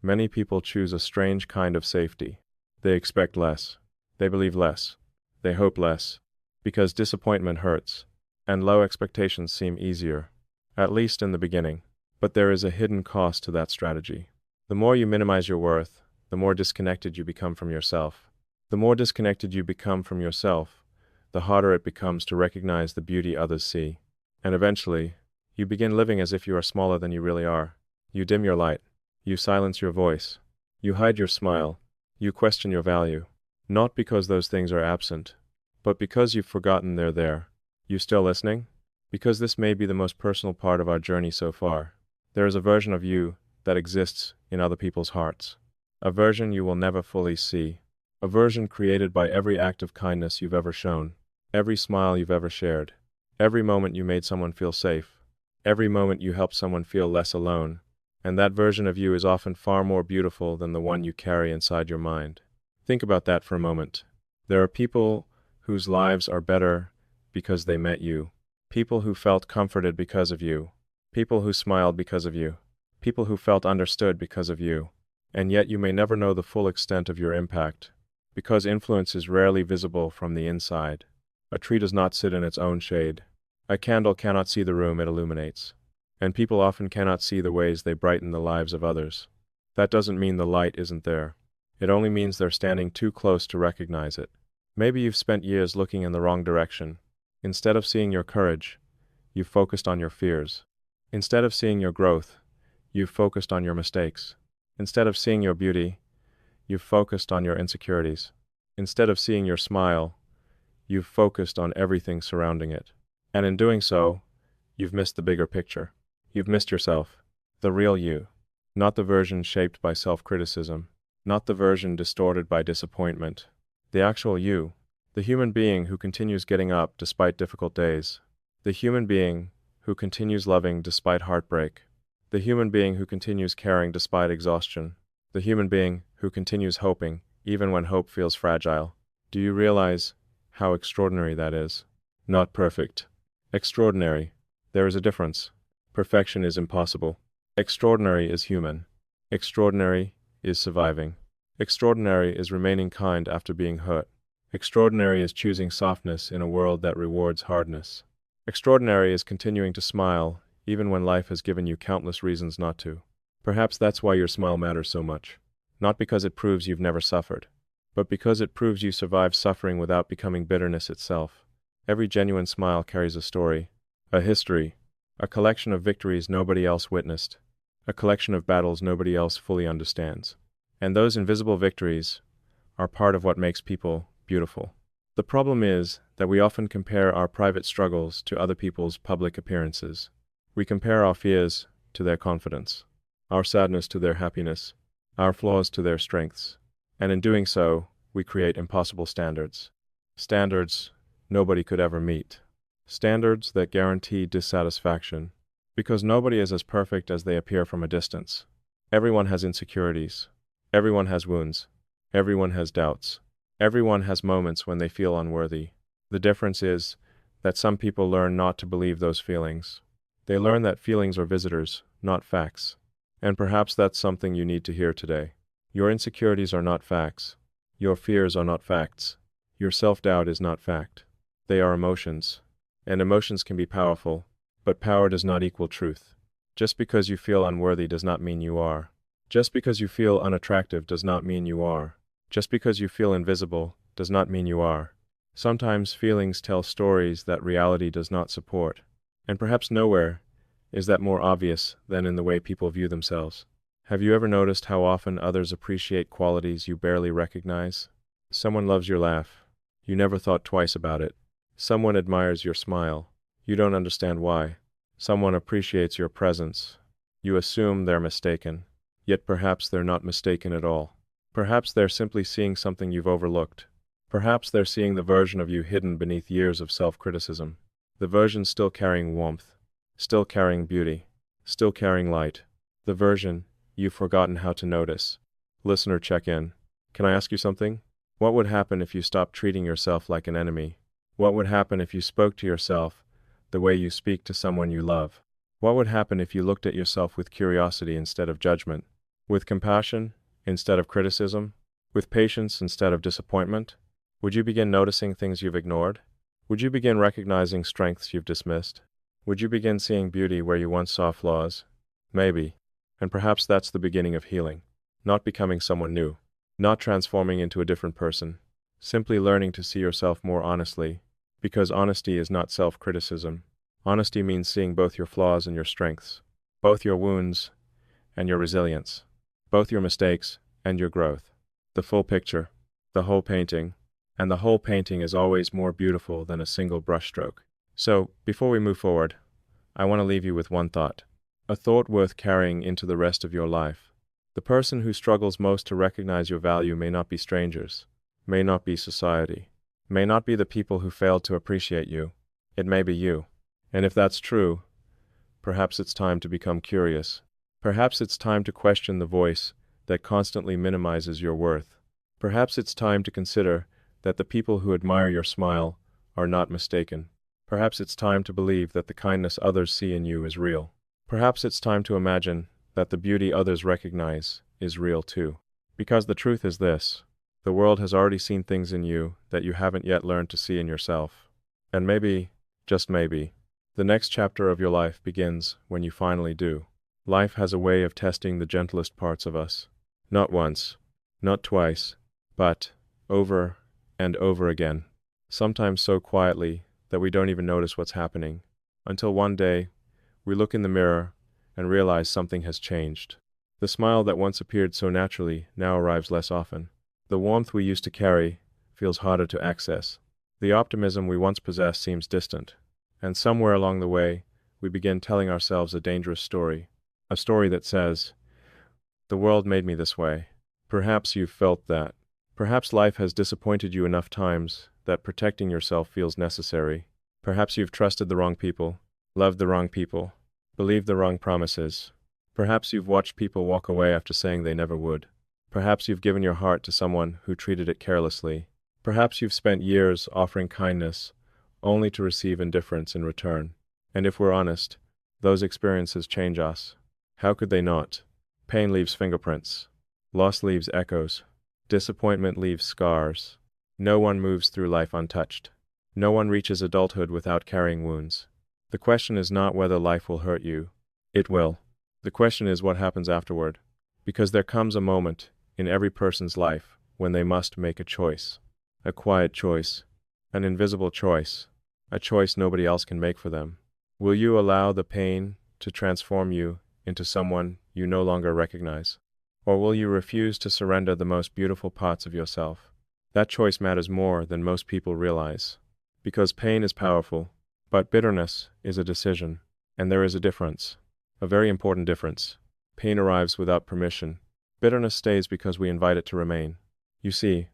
many people choose a strange kind of safety. They expect less. They believe less. They hope less. Because disappointment hurts, and low expectations seem easier, at least in the beginning. But there is a hidden cost to that strategy. The more you minimize your worth, the more disconnected you become from yourself. The more disconnected you become from yourself, the harder it becomes to recognize the beauty others see. And eventually, you begin living as if you are smaller than you really are. You dim your light. You silence your voice. You hide your smile. You question your value. Not because those things are absent, but because you've forgotten they're there. You still listening? Because this may be the most personal part of our journey so far. There is a version of you that exists in other people's hearts. A version you will never fully see. A version created by every act of kindness you've ever shown. Every smile you've ever shared. Every moment you made someone feel safe. Every moment you helped someone feel less alone. And that version of you is often far more beautiful than the one you carry inside your mind. Think about that for a moment. There are people whose lives are better because they met you. People who felt comforted because of you. People who smiled because of you. People who felt understood because of you. And yet you may never know the full extent of your impact, because influence is rarely visible from the inside. A tree does not sit in its own shade. A candle cannot see the room it illuminates. And people often cannot see the ways they brighten the lives of others. That doesn't mean the light isn't there. It only means they're standing too close to recognize it. Maybe you've spent years looking in the wrong direction. Instead of seeing your courage, you've focused on your fears. Instead of seeing your growth, you've focused on your mistakes. Instead of seeing your beauty, you've focused on your insecurities. Instead of seeing your smile, you've focused on everything surrounding it. And in doing so, you've missed the bigger picture. You've missed yourself, the real you, not the version shaped by self-criticism, not the version distorted by disappointment. The actual you, the human being who continues getting up despite difficult days, the human being who continues loving despite heartbreak, The human being who continues caring despite exhaustion. The human being who continues hoping even when hope feels fragile. Do you realize how extraordinary that is? Not perfect. Extraordinary. There is a difference. Perfection is impossible. Extraordinary is human. Extraordinary is surviving. Extraordinary is remaining kind after being hurt. Extraordinary is choosing softness in a world that rewards hardness. Extraordinary is continuing to smile even when life has given you countless reasons not to. Perhaps that's why your smile matters so much. Not because it proves you've never suffered, but because it proves you survived suffering without becoming bitterness itself. Every genuine smile carries a story, a history, a collection of victories nobody else witnessed, a collection of battles nobody else fully understands. And those invisible victories are part of what makes people beautiful. The problem is that we often compare our private struggles to other people's public appearances. We compare our fears to their confidence, our sadness to their happiness, our flaws to their strengths. And in doing so, we create impossible standards. Standards nobody could ever meet. Standards that guarantee dissatisfaction, because nobody is as perfect as they appear from a distance. Everyone has insecurities. Everyone has wounds. Everyone has doubts. Everyone has moments when they feel unworthy. The difference is that some people learn not to believe those feelings. They learn that feelings are visitors, not facts. And perhaps that's something you need to hear today. Your insecurities are not facts. Your fears are not facts. Your self-doubt is not fact. They are emotions. And emotions can be powerful, but power does not equal truth. Just because you feel unworthy does not mean you are. Just because you feel unattractive does not mean you are. Just because you feel invisible does not mean you are. Sometimes feelings tell stories that reality does not support. And perhaps nowhere is that more obvious than in the way people view themselves. Have you ever noticed how often others appreciate qualities you barely recognize? Someone loves your laugh. You never thought twice about it. Someone admires your smile. You don't understand why. Someone appreciates your presence. You assume they're mistaken. Yet perhaps they're not mistaken at all. Perhaps they're simply seeing something you've overlooked. Perhaps they're seeing the version of you hidden beneath years of self-criticism. The version still carrying warmth, still carrying beauty, still carrying light. The version you've forgotten how to notice. Listener, check in. Can I ask you something? What would happen if you stopped treating yourself like an enemy? What would happen if you spoke to yourself the way you speak to someone you love? What would happen if you looked at yourself with curiosity instead of judgment? With compassion instead of criticism? With patience instead of disappointment? Would you begin noticing things you've ignored? Would you begin recognizing strengths you've dismissed? Would you begin seeing beauty where you once saw flaws? Maybe. And perhaps that's the beginning of healing. Not becoming someone new. Not transforming into a different person. Simply learning to see yourself more honestly. Because honesty is not self-criticism. Honesty means seeing both your flaws and your strengths. Both your wounds and your resilience. Both your mistakes and your growth. The full picture. The whole painting. And the whole painting is always more beautiful than a single brushstroke. So, before we move forward, I want to leave you with one thought. A thought worth carrying into the rest of your life. The person who struggles most to recognize your value may not be strangers, may not be society, may not be the people who failed to appreciate you. It may be you. And if that's true, perhaps it's time to become curious. Perhaps it's time to question the voice that constantly minimizes your worth. Perhaps it's time to consider that the people who admire your smile are not mistaken. Perhaps it's time to believe that the kindness others see in you is real. Perhaps it's time to imagine that the beauty others recognize is real too. Because the truth is this: the world has already seen things in you that you haven't yet learned to see in yourself. And maybe, just maybe, the next chapter of your life begins when you finally do. Life has a way of testing the gentlest parts of us. Not once, not twice, but over and over again. Sometimes so quietly that we don't even notice what's happening, until one day we look in the mirror and realize something has changed. The smile that once appeared so naturally now arrives less often. The warmth we used to carry feels harder to access. The optimism we once possessed seems distant. And somewhere along the way, we begin telling ourselves a dangerous story. A story that says, "The world made me this way." Perhaps you've felt that. Perhaps life has disappointed you enough times that protecting yourself feels necessary. Perhaps you've trusted the wrong people, loved the wrong people, believed the wrong promises, Perhaps you've watched people walk away after saying they never would. Perhaps you've given your heart to someone who treated it carelessly. Perhaps you've spent years offering kindness, only to receive indifference in return. And if we're honest, those experiences change us. How could they not? Pain leaves fingerprints. Loss leaves echoes. Disappointment leaves scars. No one moves through life untouched. No one reaches adulthood without carrying wounds. The question is not whether life will hurt you. It will. The question is what happens afterward. Because there comes a moment in every person's life when they must make a choice. A quiet choice. An invisible choice. A choice nobody else can make for them. Will you allow the pain to transform you into someone you no longer recognize? Or will you refuse to surrender the most beautiful parts of yourself? That choice matters more than most people realize. Because pain is powerful, but bitterness is a decision. And there is a difference. A very important difference. Pain arrives without permission. Bitterness stays because we invite it to remain. You see,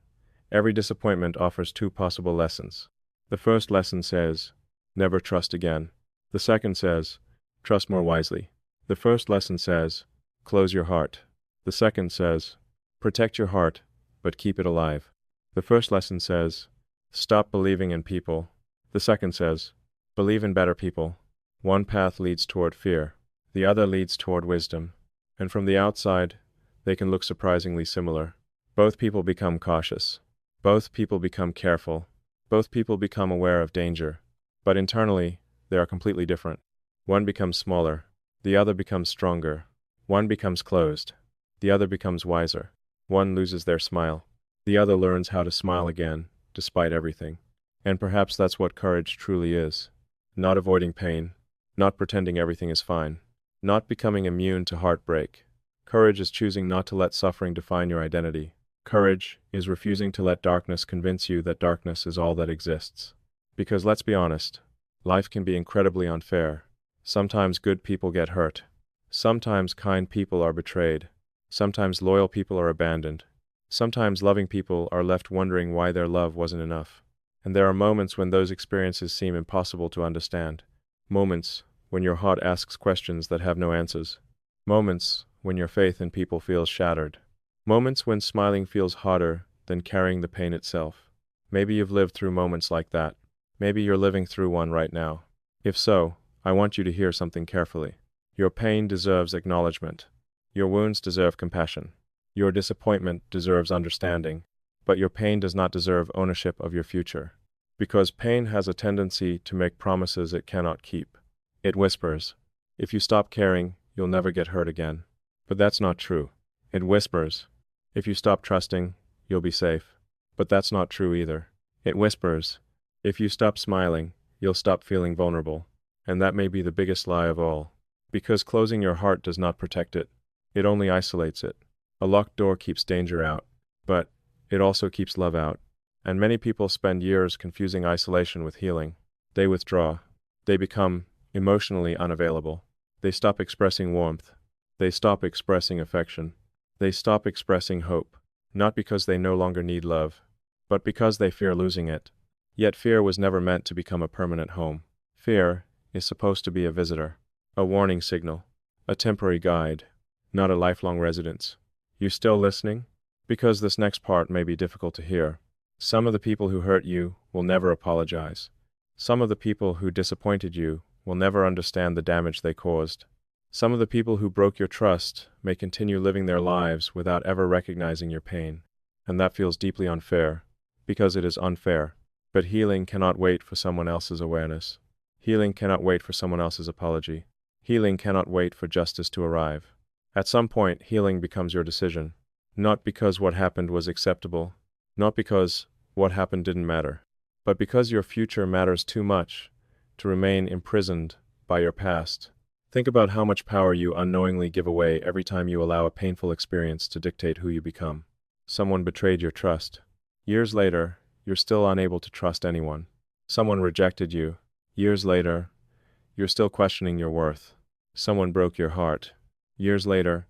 every disappointment offers two possible lessons. The first lesson says, never trust again. The second says, trust more wisely. The first lesson says, close your heart. The second says, protect your heart, but keep it alive. The first lesson says, stop believing in people. The second says, believe in better people. One path leads toward fear. The other leads toward wisdom. And from the outside, they can look surprisingly similar. Both people become cautious. Both people become careful. Both people become aware of danger. But internally, they are completely different. One becomes smaller. The other becomes stronger. One becomes closed. The other becomes wiser. One loses their smile. The other learns how to smile again, despite everything. And perhaps that's what courage truly is. Not avoiding pain. Not pretending everything is fine. Not becoming immune to heartbreak. Courage is choosing not to let suffering define your identity. Courage is refusing to let darkness convince you that darkness is all that exists. Because let's be honest, life can be incredibly unfair. Sometimes good people get hurt. Sometimes kind people are betrayed. Sometimes loyal people are abandoned. Sometimes loving people are left wondering why their love wasn't enough. And there are moments when those experiences seem impossible to understand. Moments when your heart asks questions that have no answers. Moments when your faith in people feels shattered. Moments when smiling feels harder than carrying the pain itself. Maybe you've lived through moments like that. Maybe you're living through one right now. If so, I want you to hear something carefully. Your pain deserves acknowledgement. Your wounds deserve compassion. Your disappointment deserves understanding. But your pain does not deserve ownership of your future. Because pain has a tendency to make promises it cannot keep. It whispers, if you stop caring, you'll never get hurt again. But that's not true. It whispers, if you stop trusting, you'll be safe. But that's not true either. It whispers, if you stop smiling, you'll stop feeling vulnerable. And that may be the biggest lie of all. Because closing your heart does not protect it. It only isolates it. A locked door keeps danger out. But it also keeps love out. And many people spend years confusing isolation with healing. They withdraw. They become emotionally unavailable. They stop expressing warmth. They stop expressing affection. They stop expressing hope. Not because they no longer need love, but because they fear losing it. Yet fear was never meant to become a permanent home. Fear is supposed to be a visitor, a warning signal, a temporary guide, not a lifelong residence. You still listening? Because this next part may be difficult to hear. Some of the people who hurt you will never apologize. Some of the people who disappointed you will never understand the damage they caused. Some of the people who broke your trust may continue living their lives without ever recognizing your pain. And that feels deeply unfair, because it is unfair. But healing cannot wait for someone else's awareness. Healing cannot wait for someone else's apology. Healing cannot wait for justice to arrive. At some point, healing becomes your decision. Not because what happened was acceptable, not because what happened didn't matter, but because your future matters too much to remain imprisoned by your past. Think about how much power you unknowingly give away every time you allow a painful experience to dictate who you become. Someone betrayed your trust. Years later, you're still unable to trust anyone. Someone rejected you. Years later, you're still questioning your worth. Someone broke your heart. Years later,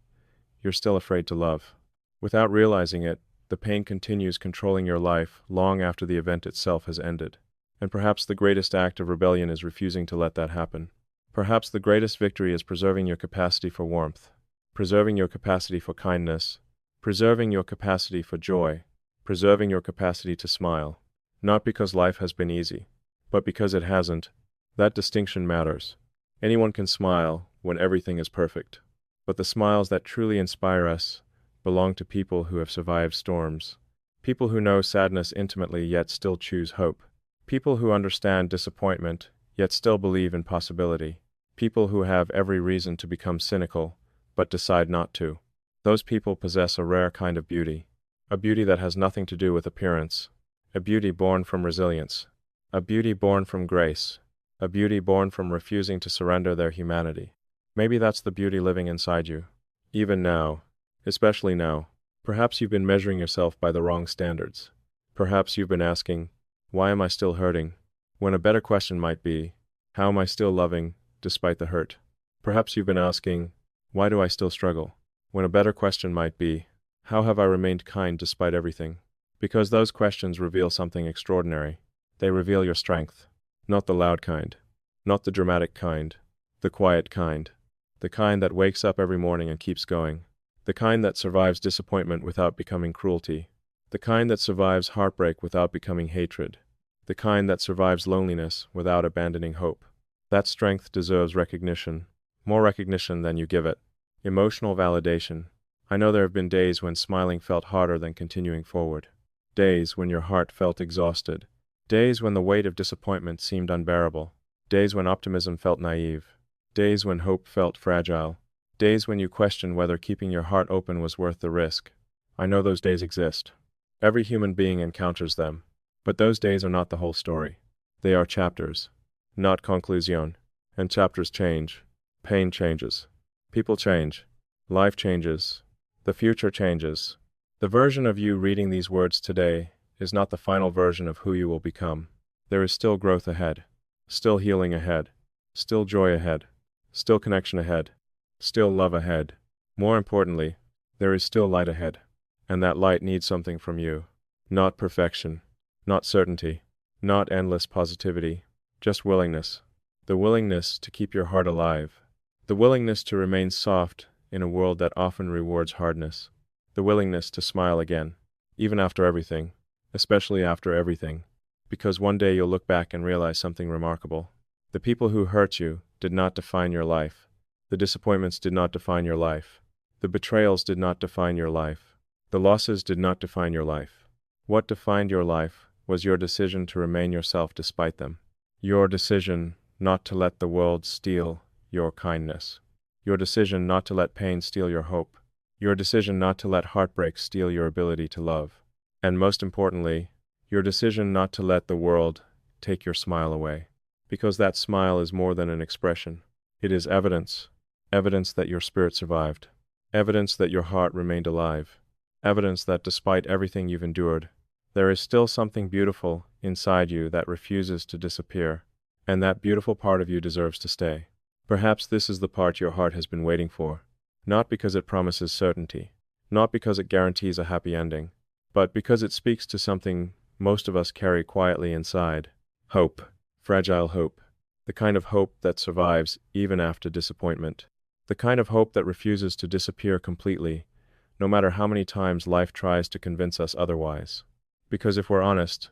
you're still afraid to love. Without realizing it, the pain continues controlling your life long after the event itself has ended. And perhaps the greatest act of rebellion is refusing to let that happen. Perhaps the greatest victory is preserving your capacity for warmth. preserving your capacity for kindness, preserving your capacity for joy, preserving your capacity to smile. Not because life has been easy, but because it hasn't. That distinction matters. Anyone can smile when everything is perfect, but the smiles that truly inspire us belong to people who have survived storms, people who know sadness intimately yet still choose hope, people who understand disappointment yet still believe in possibility, people who have every reason to become cynical but decide not to. Those people possess a rare kind of beauty, a beauty that has nothing to do with appearance, a beauty born from resilience, a beauty born from grace, a beauty born from refusing to surrender their humanity. Maybe that's the beauty living inside you. Even now, especially now, perhaps you've been measuring yourself by the wrong standards. Perhaps you've been asking, why am I still hurting? When a better question might be, how am I still loving despite the hurt? Perhaps you've been asking, why do I still struggle? When a better question might be, how have I remained kind despite everything? Because those questions reveal something extraordinary. They reveal your strength. Not the loud kind, not the dramatic kind, the quiet kind, the kind that wakes up every morning and keeps going, the kind that survives disappointment without becoming cruelty, the kind that survives heartbreak without becoming hatred, the kind that survives loneliness without abandoning hope. That strength deserves recognition, more recognition than you give it. Emotional validation. I know there have been days when smiling felt harder than continuing forward. Days when your heart felt exhausted. Days when the weight of disappointment seemed unbearable. Days when optimism felt naive. Days when hope felt fragile. Days when you questioned whether keeping your heart open was worth the risk. I know those days exist. Every human being encounters them. But those days are not the whole story. They are chapters, not conclusion. And chapters change. Pain changes. People change. Life changes. The future changes. The version of you reading these words today is not the final version of who you will become. There is still growth ahead, still healing ahead, still joy ahead, still connection ahead, still love ahead. More importantly, there is still light ahead, and that light needs something from you. Not perfection, not certainty, not endless positivity, just willingness. The willingness to keep your heart alive, the willingness to remain soft in a world that often rewards hardness, the willingness to smile again, even after everything. Especially after everything, because one day you'll look back and realize something remarkable. The people who hurt you did not define your life. The disappointments did not define your life. The betrayals did not define your life. The losses did not define your life. What defined your life was your decision to remain yourself despite them. Your decision not to let the world steal your kindness. Your decision not to let pain steal your hope. Your decision not to let heartbreak steal your ability to love. And most importantly, your decision not to let the world take your smile away. Because that smile is more than an expression. It is evidence. Evidence that your spirit survived. Evidence that your heart remained alive. Evidence that despite everything you've endured, there is still something beautiful inside you that refuses to disappear. And that beautiful part of you deserves to stay. Perhaps this is the part your heart has been waiting for. Not because it promises certainty. Not because it guarantees a happy ending. But because it speaks to something most of us carry quietly inside. Hope. Fragile hope. The kind of hope that survives even after disappointment. The kind of hope that refuses to disappear completely, no matter how many times life tries to convince us otherwise. Because if we're honest,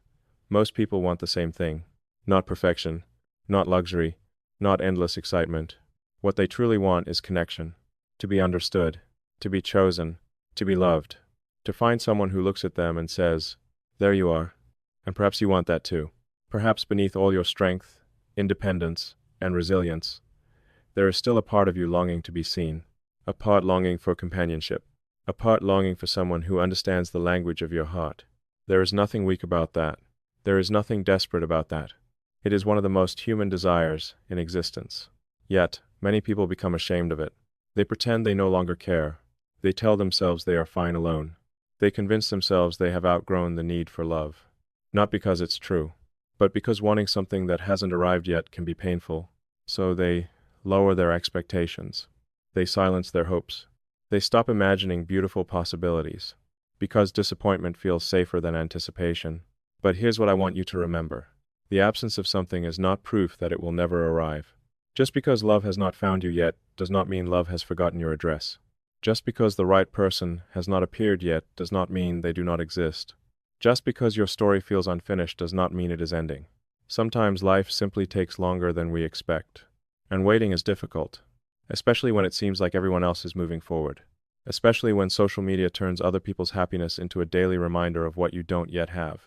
most people want the same thing. Not perfection, not luxury, not endless excitement. What they truly want is connection. To be understood, to be chosen, to be loved. To find someone who looks at them and says, there you are. And perhaps you want that too. Perhaps beneath all your strength, independence, and resilience, there is still a part of you longing to be seen. A part longing for companionship. A part longing for someone who understands the language of your heart. There is nothing weak about that. There is nothing desperate about that. It is one of the most human desires in existence. Yet, many people become ashamed of it. They pretend they no longer care. They tell themselves they are fine alone. They convince themselves they have outgrown the need for love. Not because it's true, but because wanting something that hasn't arrived yet can be painful. So they lower their expectations. They silence their hopes. They stop imagining beautiful possibilities. Because disappointment feels safer than anticipation. But here's what I want you to remember. The absence of something is not proof that it will never arrive. Just because love has not found you yet does not mean love has forgotten your address. Just because the right person has not appeared yet does not mean they do not exist. Just because your story feels unfinished does not mean it is ending. Sometimes life simply takes longer than we expect. And waiting is difficult, especially when it seems like everyone else is moving forward. Especially when social media turns other people's happiness into a daily reminder of what you don't yet have.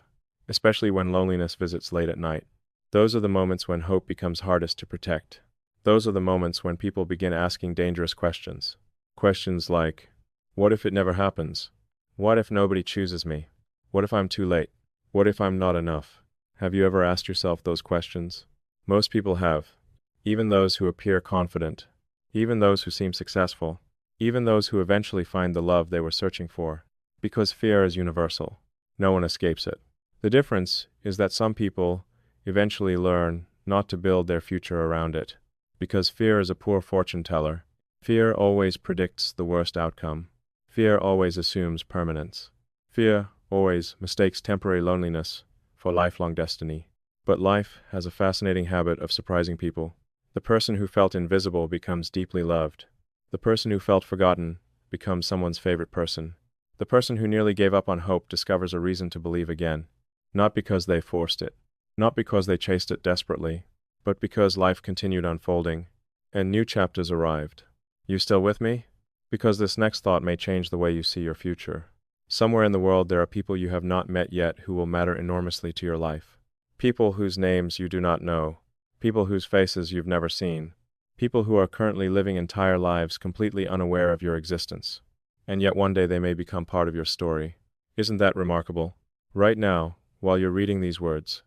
Especially when loneliness visits late at night. Those are the moments when hope becomes hardest to protect. Those are the moments when people begin asking dangerous questions. Questions like, what if it never happens? What if nobody chooses me? What if I'm too late? What if I'm not enough? Have you ever asked yourself those questions? Most people have. Even those who appear confident. Even those who seem successful. Even those who eventually find the love they were searching for. Because fear is universal. No one escapes it. The difference is that some people eventually learn not to build their future around it. Because fear is a poor fortune teller. Fear always predicts the worst outcome. Fear always assumes permanence. Fear always mistakes temporary loneliness for lifelong destiny. But life has a fascinating habit of surprising people. The person who felt invisible becomes deeply loved. The person who felt forgotten becomes someone's favorite person. The person who nearly gave up on hope discovers a reason to believe again. Not because they forced it. Not because they chased it desperately. But because life continued unfolding, and new chapters arrived. You still with me? Because this next thought may change the way you see your future. Somewhere in the world there are people you have not met yet who will matter enormously to your life. People whose names you do not know. People whose faces you've never seen. People who are currently living entire lives completely unaware of your existence. And yet one day they may become part of your story. Isn't that remarkable? Right now, while you're reading these words,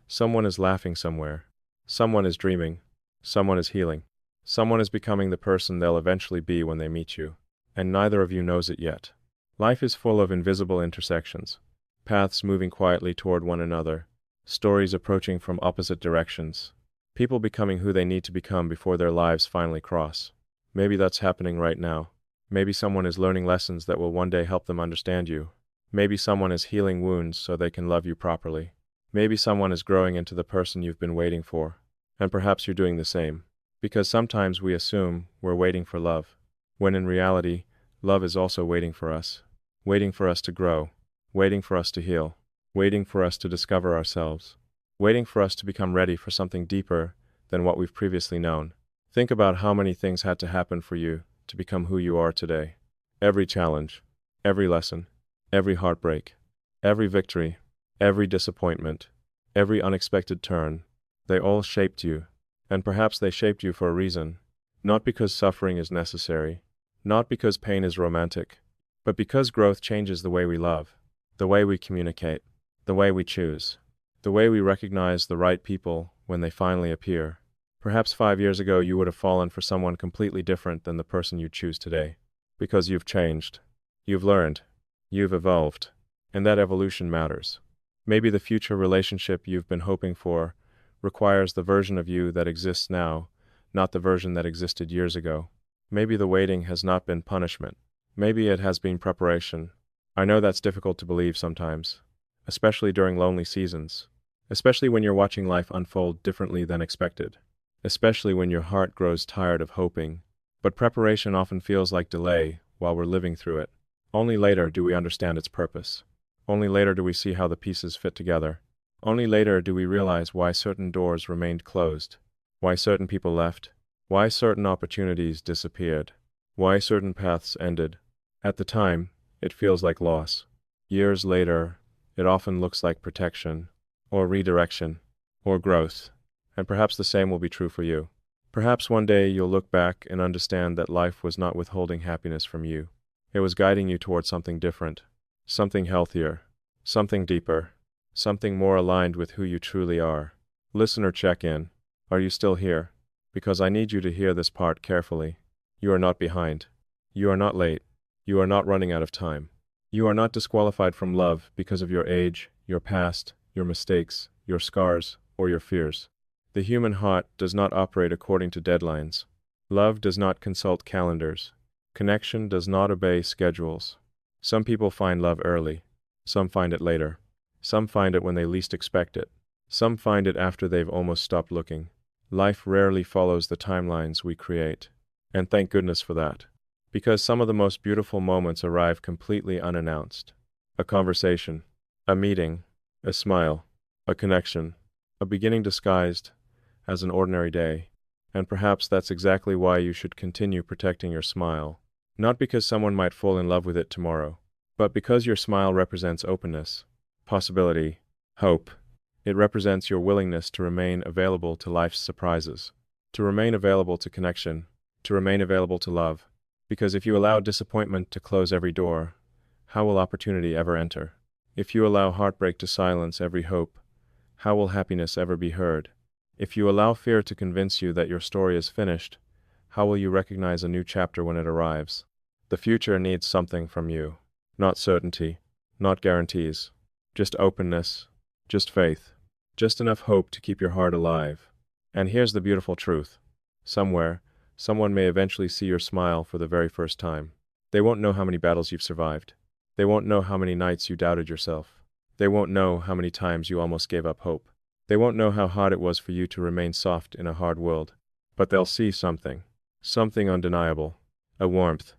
someone is laughing somewhere. Someone is dreaming. Someone is healing. Someone is becoming the person they'll eventually be when they meet you. And neither of you knows it yet. Life is full of invisible intersections. Paths moving quietly toward one another. Stories approaching from opposite directions. People becoming who they need to become before their lives finally cross. Maybe that's happening right now. Maybe someone is learning lessons that will one day help them understand you. Maybe someone is healing wounds so they can love you properly. Maybe someone is growing into the person you've been waiting for. And perhaps you're doing the same. Because sometimes we assume we're waiting for love, when in reality, love is also waiting for us. Waiting for us to grow. Waiting for us to heal. Waiting for us to discover ourselves. Waiting for us to become ready for something deeper than what we've previously known. Think about how many things had to happen for you to become who you are today. Every challenge, every lesson, every heartbreak, every victory, every disappointment, every unexpected turn, they all shaped you. And perhaps they shaped you for a reason. Not because suffering is necessary. Not because pain is romantic. But because growth changes the way we love. The way we communicate. The way we choose. The way we recognize the right people when they finally appear. Perhaps 5 years ago you would have fallen for someone completely different than the person you choose today. Because you've changed. You've learned. You've evolved. And that evolution matters. Maybe the future relationship you've been hoping for requires the version of you that exists now, not the version that existed years ago. Maybe the waiting has not been punishment. Maybe it has been preparation. I know that's difficult to believe sometimes, especially during lonely seasons, especially when you're watching life unfold differently than expected, especially when your heart grows tired of hoping. But preparation often feels like delay while we're living through it. Only later do we understand its purpose. Only later do we see how the pieces fit together. Only later do we realize why certain doors remained closed, why certain people left, why certain opportunities disappeared, why certain paths ended. At the time, it feels like loss. Years later, it often looks like protection, or redirection, or growth. And perhaps the same will be true for you. Perhaps one day you'll look back and understand that life was not withholding happiness from you. It was guiding you towards something different, something healthier, something deeper. Something more aligned with who you truly are. Listener, check in. Are you still here? Because I need you to hear this part carefully. You are not behind. You are not late. You are not running out of time. You are not disqualified from love because of your age, your past, your mistakes, your scars, or your fears. The human heart does not operate according to deadlines. Love does not consult calendars. Connection does not obey schedules. Some people find love early. Some find it later. Some find it when they least expect it. Some find it after they've almost stopped looking. Life rarely follows the timelines we create. And thank goodness for that. Because some of the most beautiful moments arrive completely unannounced. A conversation, a meeting, a smile, a connection, a beginning disguised as an ordinary day. And perhaps that's exactly why you should continue protecting your smile. Not because someone might fall in love with it tomorrow, but because your smile represents openness, possibility, hope. It represents your willingness to remain available to life's surprises, to remain available to connection, to remain available to love. Because if you allow disappointment to close every door, how will opportunity ever enter? If you allow heartbreak to silence every hope, how will happiness ever be heard? If you allow fear to convince you that your story is finished, how will you recognize a new chapter when it arrives? The future needs something from you. Not certainty, not guarantees, just openness, just faith, just enough hope to keep your heart alive. And here's the beautiful truth. Somewhere, someone may eventually see your smile for the very first time. They won't know how many battles you've survived. They won't know how many nights you doubted yourself. They won't know how many times you almost gave up hope. They won't know how hard it was for you to remain soft in a hard world. But they'll see something undeniable, a warmth,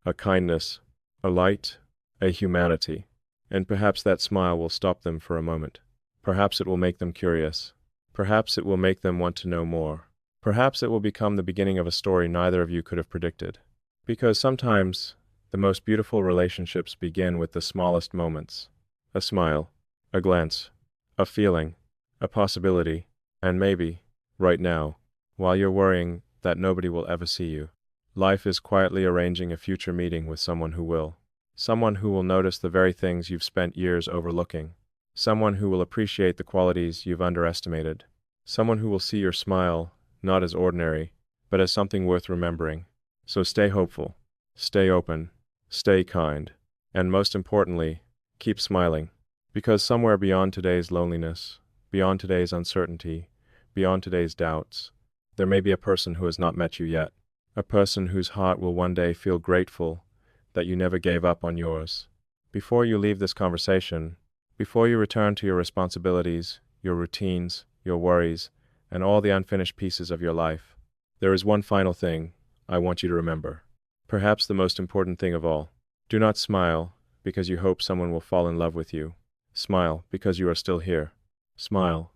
a kindness, a light, a humanity. And perhaps that smile will stop them for a moment. Perhaps it will make them curious. Perhaps it will make them want to know more. Perhaps it will become the beginning of a story neither of you could have predicted. Because sometimes, the most beautiful relationships begin with the smallest moments. A smile, a glance, a feeling, a possibility, and maybe, right now, while you're worrying that nobody will ever see you, life is quietly arranging a future meeting with someone who will. Someone who will notice the very things you've spent years overlooking. Someone who will appreciate the qualities you've underestimated. Someone who will see your smile not as ordinary, but as something worth remembering. So stay hopeful, stay open, stay kind, and most importantly, keep smiling. Because somewhere beyond today's loneliness, beyond today's uncertainty, beyond today's doubts, there may be a person who has not met you yet. A person whose heart will one day feel grateful that you never gave up on yours. Before you leave this conversation, before you return to your responsibilities, your routines, your worries, and all the unfinished pieces of your life, there is one final thing I want you to remember. Perhaps the most important thing of all. Do not smile because you hope someone will fall in love with you. Smile because you are still here. Smile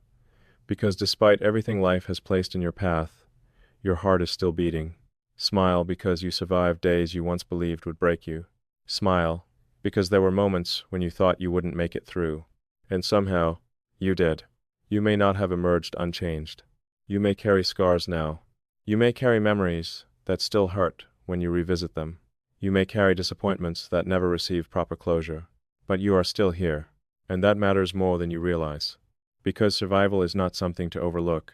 because despite everything life has placed in your path, your heart is still beating. Smile because you survived days you once believed would break you. Smile because there were moments when you thought you wouldn't make it through, and somehow, you did. You may not have emerged unchanged. You may carry scars now. You may carry memories that still hurt when you revisit them. You may carry disappointments that never receive proper closure. But you are still here, and that matters more than you realize. Because survival is not something to overlook,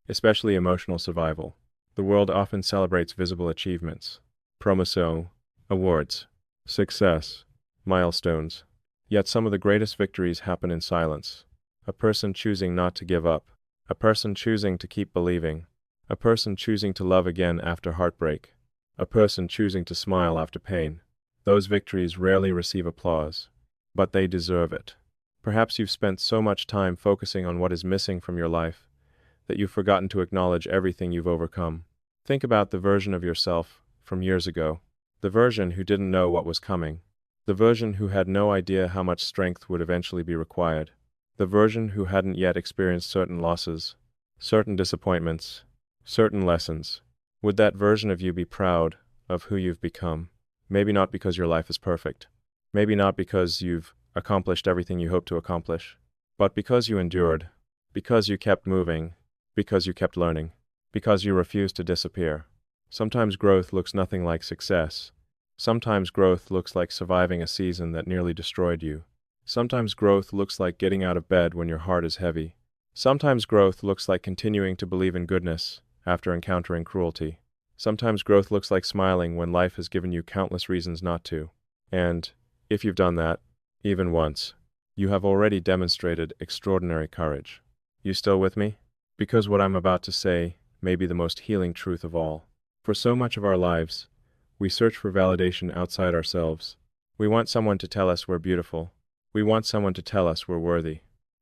especially emotional survival. The world often celebrates visible achievements, promotion, awards, success, milestones. Yet some of the greatest victories happen in silence. A person choosing not to give up, a person choosing to keep believing, a person choosing to love again after heartbreak, a person choosing to smile after pain. Those victories rarely receive applause, but they deserve it. Perhaps you've spent so much time focusing on what is missing from your life that you've forgotten to acknowledge everything you've overcome. Think about the version of yourself from years ago, the version who didn't know what was coming, the version who had no idea how much strength would eventually be required, the version who hadn't yet experienced certain losses, certain disappointments, certain lessons. Would that version of you be proud of who you've become? Maybe not because your life is perfect, maybe not because you've accomplished everything you hoped to accomplish, but because you endured, because you kept moving, because you kept learning, because you refused to disappear. Sometimes growth looks nothing like success. Sometimes growth looks like surviving a season that nearly destroyed you. Sometimes growth looks like getting out of bed when your heart is heavy. Sometimes growth looks like continuing to believe in goodness after encountering cruelty. Sometimes growth looks like smiling when life has given you countless reasons not to. And, if you've done that, even once, you have already demonstrated extraordinary courage. You still with me? Because what I'm about to say may be the most healing truth of all. For so much of our lives, we search for validation outside ourselves. We want someone to tell us we're beautiful. We want someone to tell us we're worthy.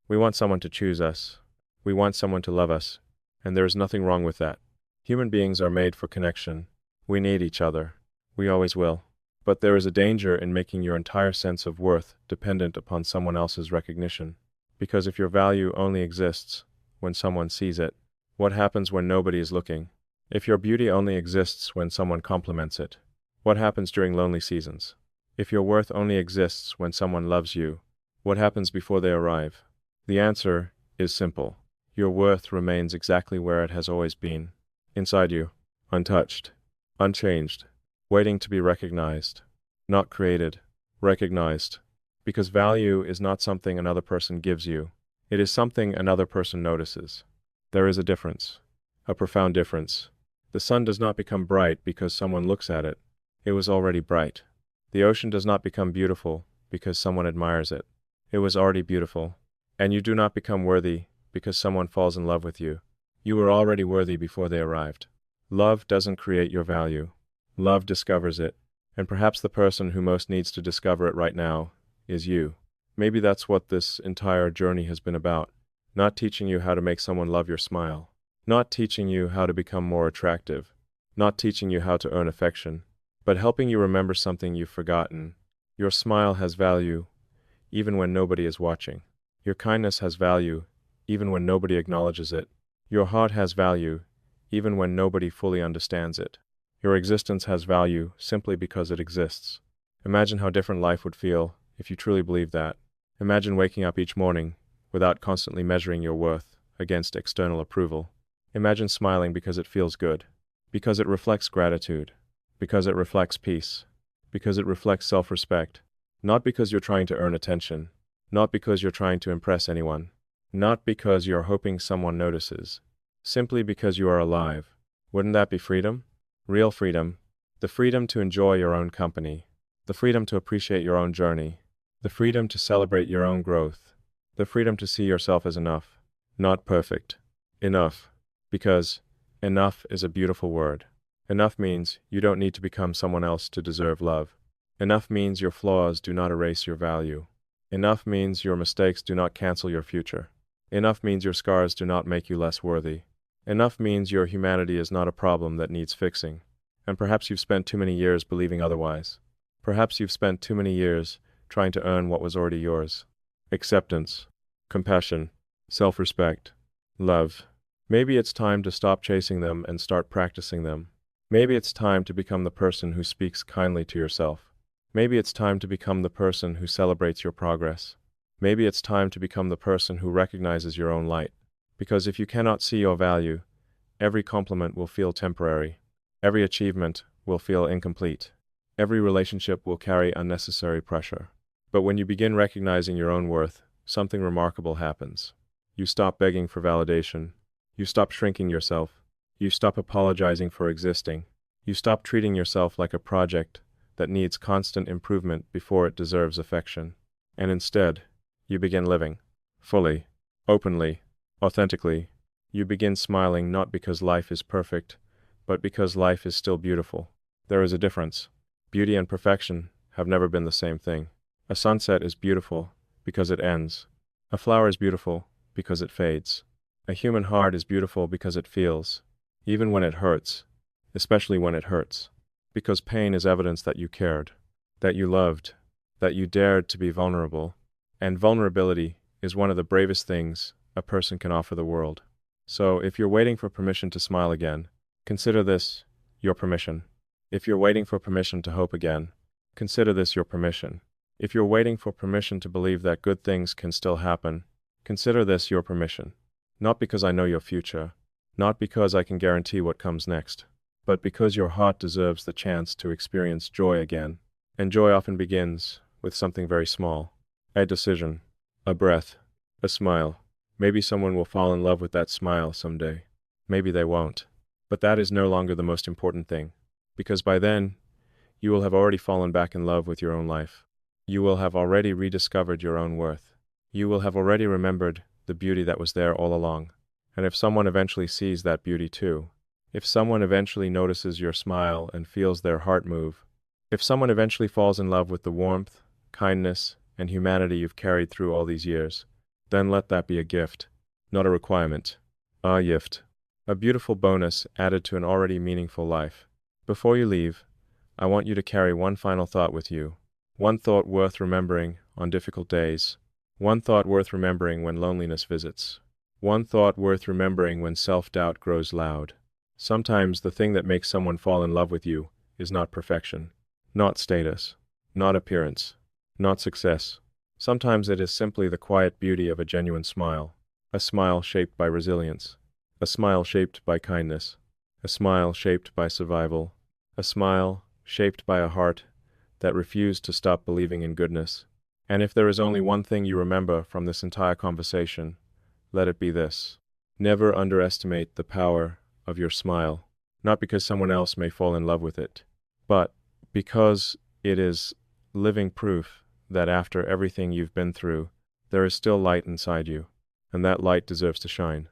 We want someone to choose us. We want someone to love us. And there is nothing wrong with that. Human beings are made for connection. We need each other. We always will. But there is a danger in making your entire sense of worth dependent upon someone else's recognition. Because if your value only exists when someone sees it, what happens when nobody is looking? If your beauty only exists when someone compliments it, what happens during lonely seasons? If your worth only exists when someone loves you, what happens before they arrive? The answer is simple. Your worth remains exactly where it has always been. Inside you, untouched, unchanged, waiting to be recognized. Not created, recognized. Because value is not something another person gives you. It is something another person notices. There is a difference. A profound difference. The sun does not become bright because someone looks at it. It was already bright. The ocean does not become beautiful because someone admires it. It was already beautiful. And you do not become worthy because someone falls in love with you. You were already worthy before they arrived. Love doesn't create your value. Love discovers it. And perhaps the person who most needs to discover it right now is you. Maybe that's what this entire journey has been about. Not teaching you how to make someone love your smile. Not teaching you how to become more attractive. Not teaching you how to earn affection. But helping you remember something you've forgotten. Your smile has value, even when nobody is watching. Your kindness has value, even when nobody acknowledges it. Your heart has value, even when nobody fully understands it. Your existence has value simply because it exists. Imagine how different life would feel if you truly believed that. Imagine waking up each morning without constantly measuring your worth against external approval. Imagine smiling because it feels good, because it reflects gratitude, because it reflects peace, because it reflects self-respect. Not because you're trying to earn attention, not because you're trying to impress anyone, not because you're hoping someone notices, simply because you are alive. Wouldn't that be freedom? Real freedom. The freedom to enjoy your own company, the freedom to appreciate your own journey, the freedom to celebrate your own growth, the freedom to see yourself as enough, not perfect. Enough. Because enough is a beautiful word. Enough means you don't need to become someone else to deserve love. Enough means your flaws do not erase your value. Enough means your mistakes do not cancel your future. Enough means your scars do not make you less worthy. Enough means your humanity is not a problem that needs fixing. And perhaps you've spent too many years believing otherwise. Perhaps you've spent too many years trying to earn what was already yours. Acceptance, compassion, self-respect, love. Maybe it's time to stop chasing them and start practicing them. Maybe it's time to become the person who speaks kindly to yourself. Maybe it's time to become the person who celebrates your progress. Maybe it's time to become the person who recognizes your own light. Because if you cannot see your value, every compliment will feel temporary. Every achievement will feel incomplete. Every relationship will carry unnecessary pressure. But when you begin recognizing your own worth, something remarkable happens. You stop begging for validation. You stop shrinking yourself. You stop apologizing for existing. You stop treating yourself like a project that needs constant improvement before it deserves affection. And instead, you begin living. Fully. Openly. Authentically. You begin smiling not because life is perfect, but because life is still beautiful. There is a difference. Beauty and perfection have never been the same thing. A sunset is beautiful because it ends. A flower is beautiful because it fades. A human heart is beautiful because it feels, even when it hurts, especially when it hurts. Because pain is evidence that you cared, that you loved, that you dared to be vulnerable. And vulnerability is one of the bravest things a person can offer the world. So if you're waiting for permission to smile again, consider this your permission. If you're waiting for permission to hope again, consider this your permission. If you're waiting for permission to believe that good things can still happen, consider this your permission. Not because I know your future, not because I can guarantee what comes next, but because your heart deserves the chance to experience joy again. And joy often begins with something very small. A decision, a breath, a smile. Maybe someone will fall in love with that smile someday. Maybe they won't. But that is no longer the most important thing. Because by then, you will have already fallen back in love with your own life. You will have already rediscovered your own worth. You will have already remembered the beauty that was there all along. And if someone eventually sees that beauty too, if someone eventually notices your smile and feels their heart move, if someone eventually falls in love with the warmth, kindness, and humanity you've carried through all these years, then let that be a gift, not a requirement. A gift. A beautiful bonus added to an already meaningful life. Before you leave, I want you to carry one final thought with you. One thought worth remembering on difficult days. One thought worth remembering when loneliness visits. One thought worth remembering when self-doubt grows loud. Sometimes the thing that makes someone fall in love with you is not perfection, not status, not appearance, not success. Sometimes it is simply the quiet beauty of a genuine smile, a smile shaped by resilience, a smile shaped by kindness, a smile shaped by survival, a smile shaped by a heart that refused to stop believing in goodness. And if there is only one thing you remember from this entire conversation, let it be this. Never underestimate the power of your smile, not because someone else may fall in love with it, but because it is living proof that after everything you've been through, there is still light inside you, and that light deserves to shine.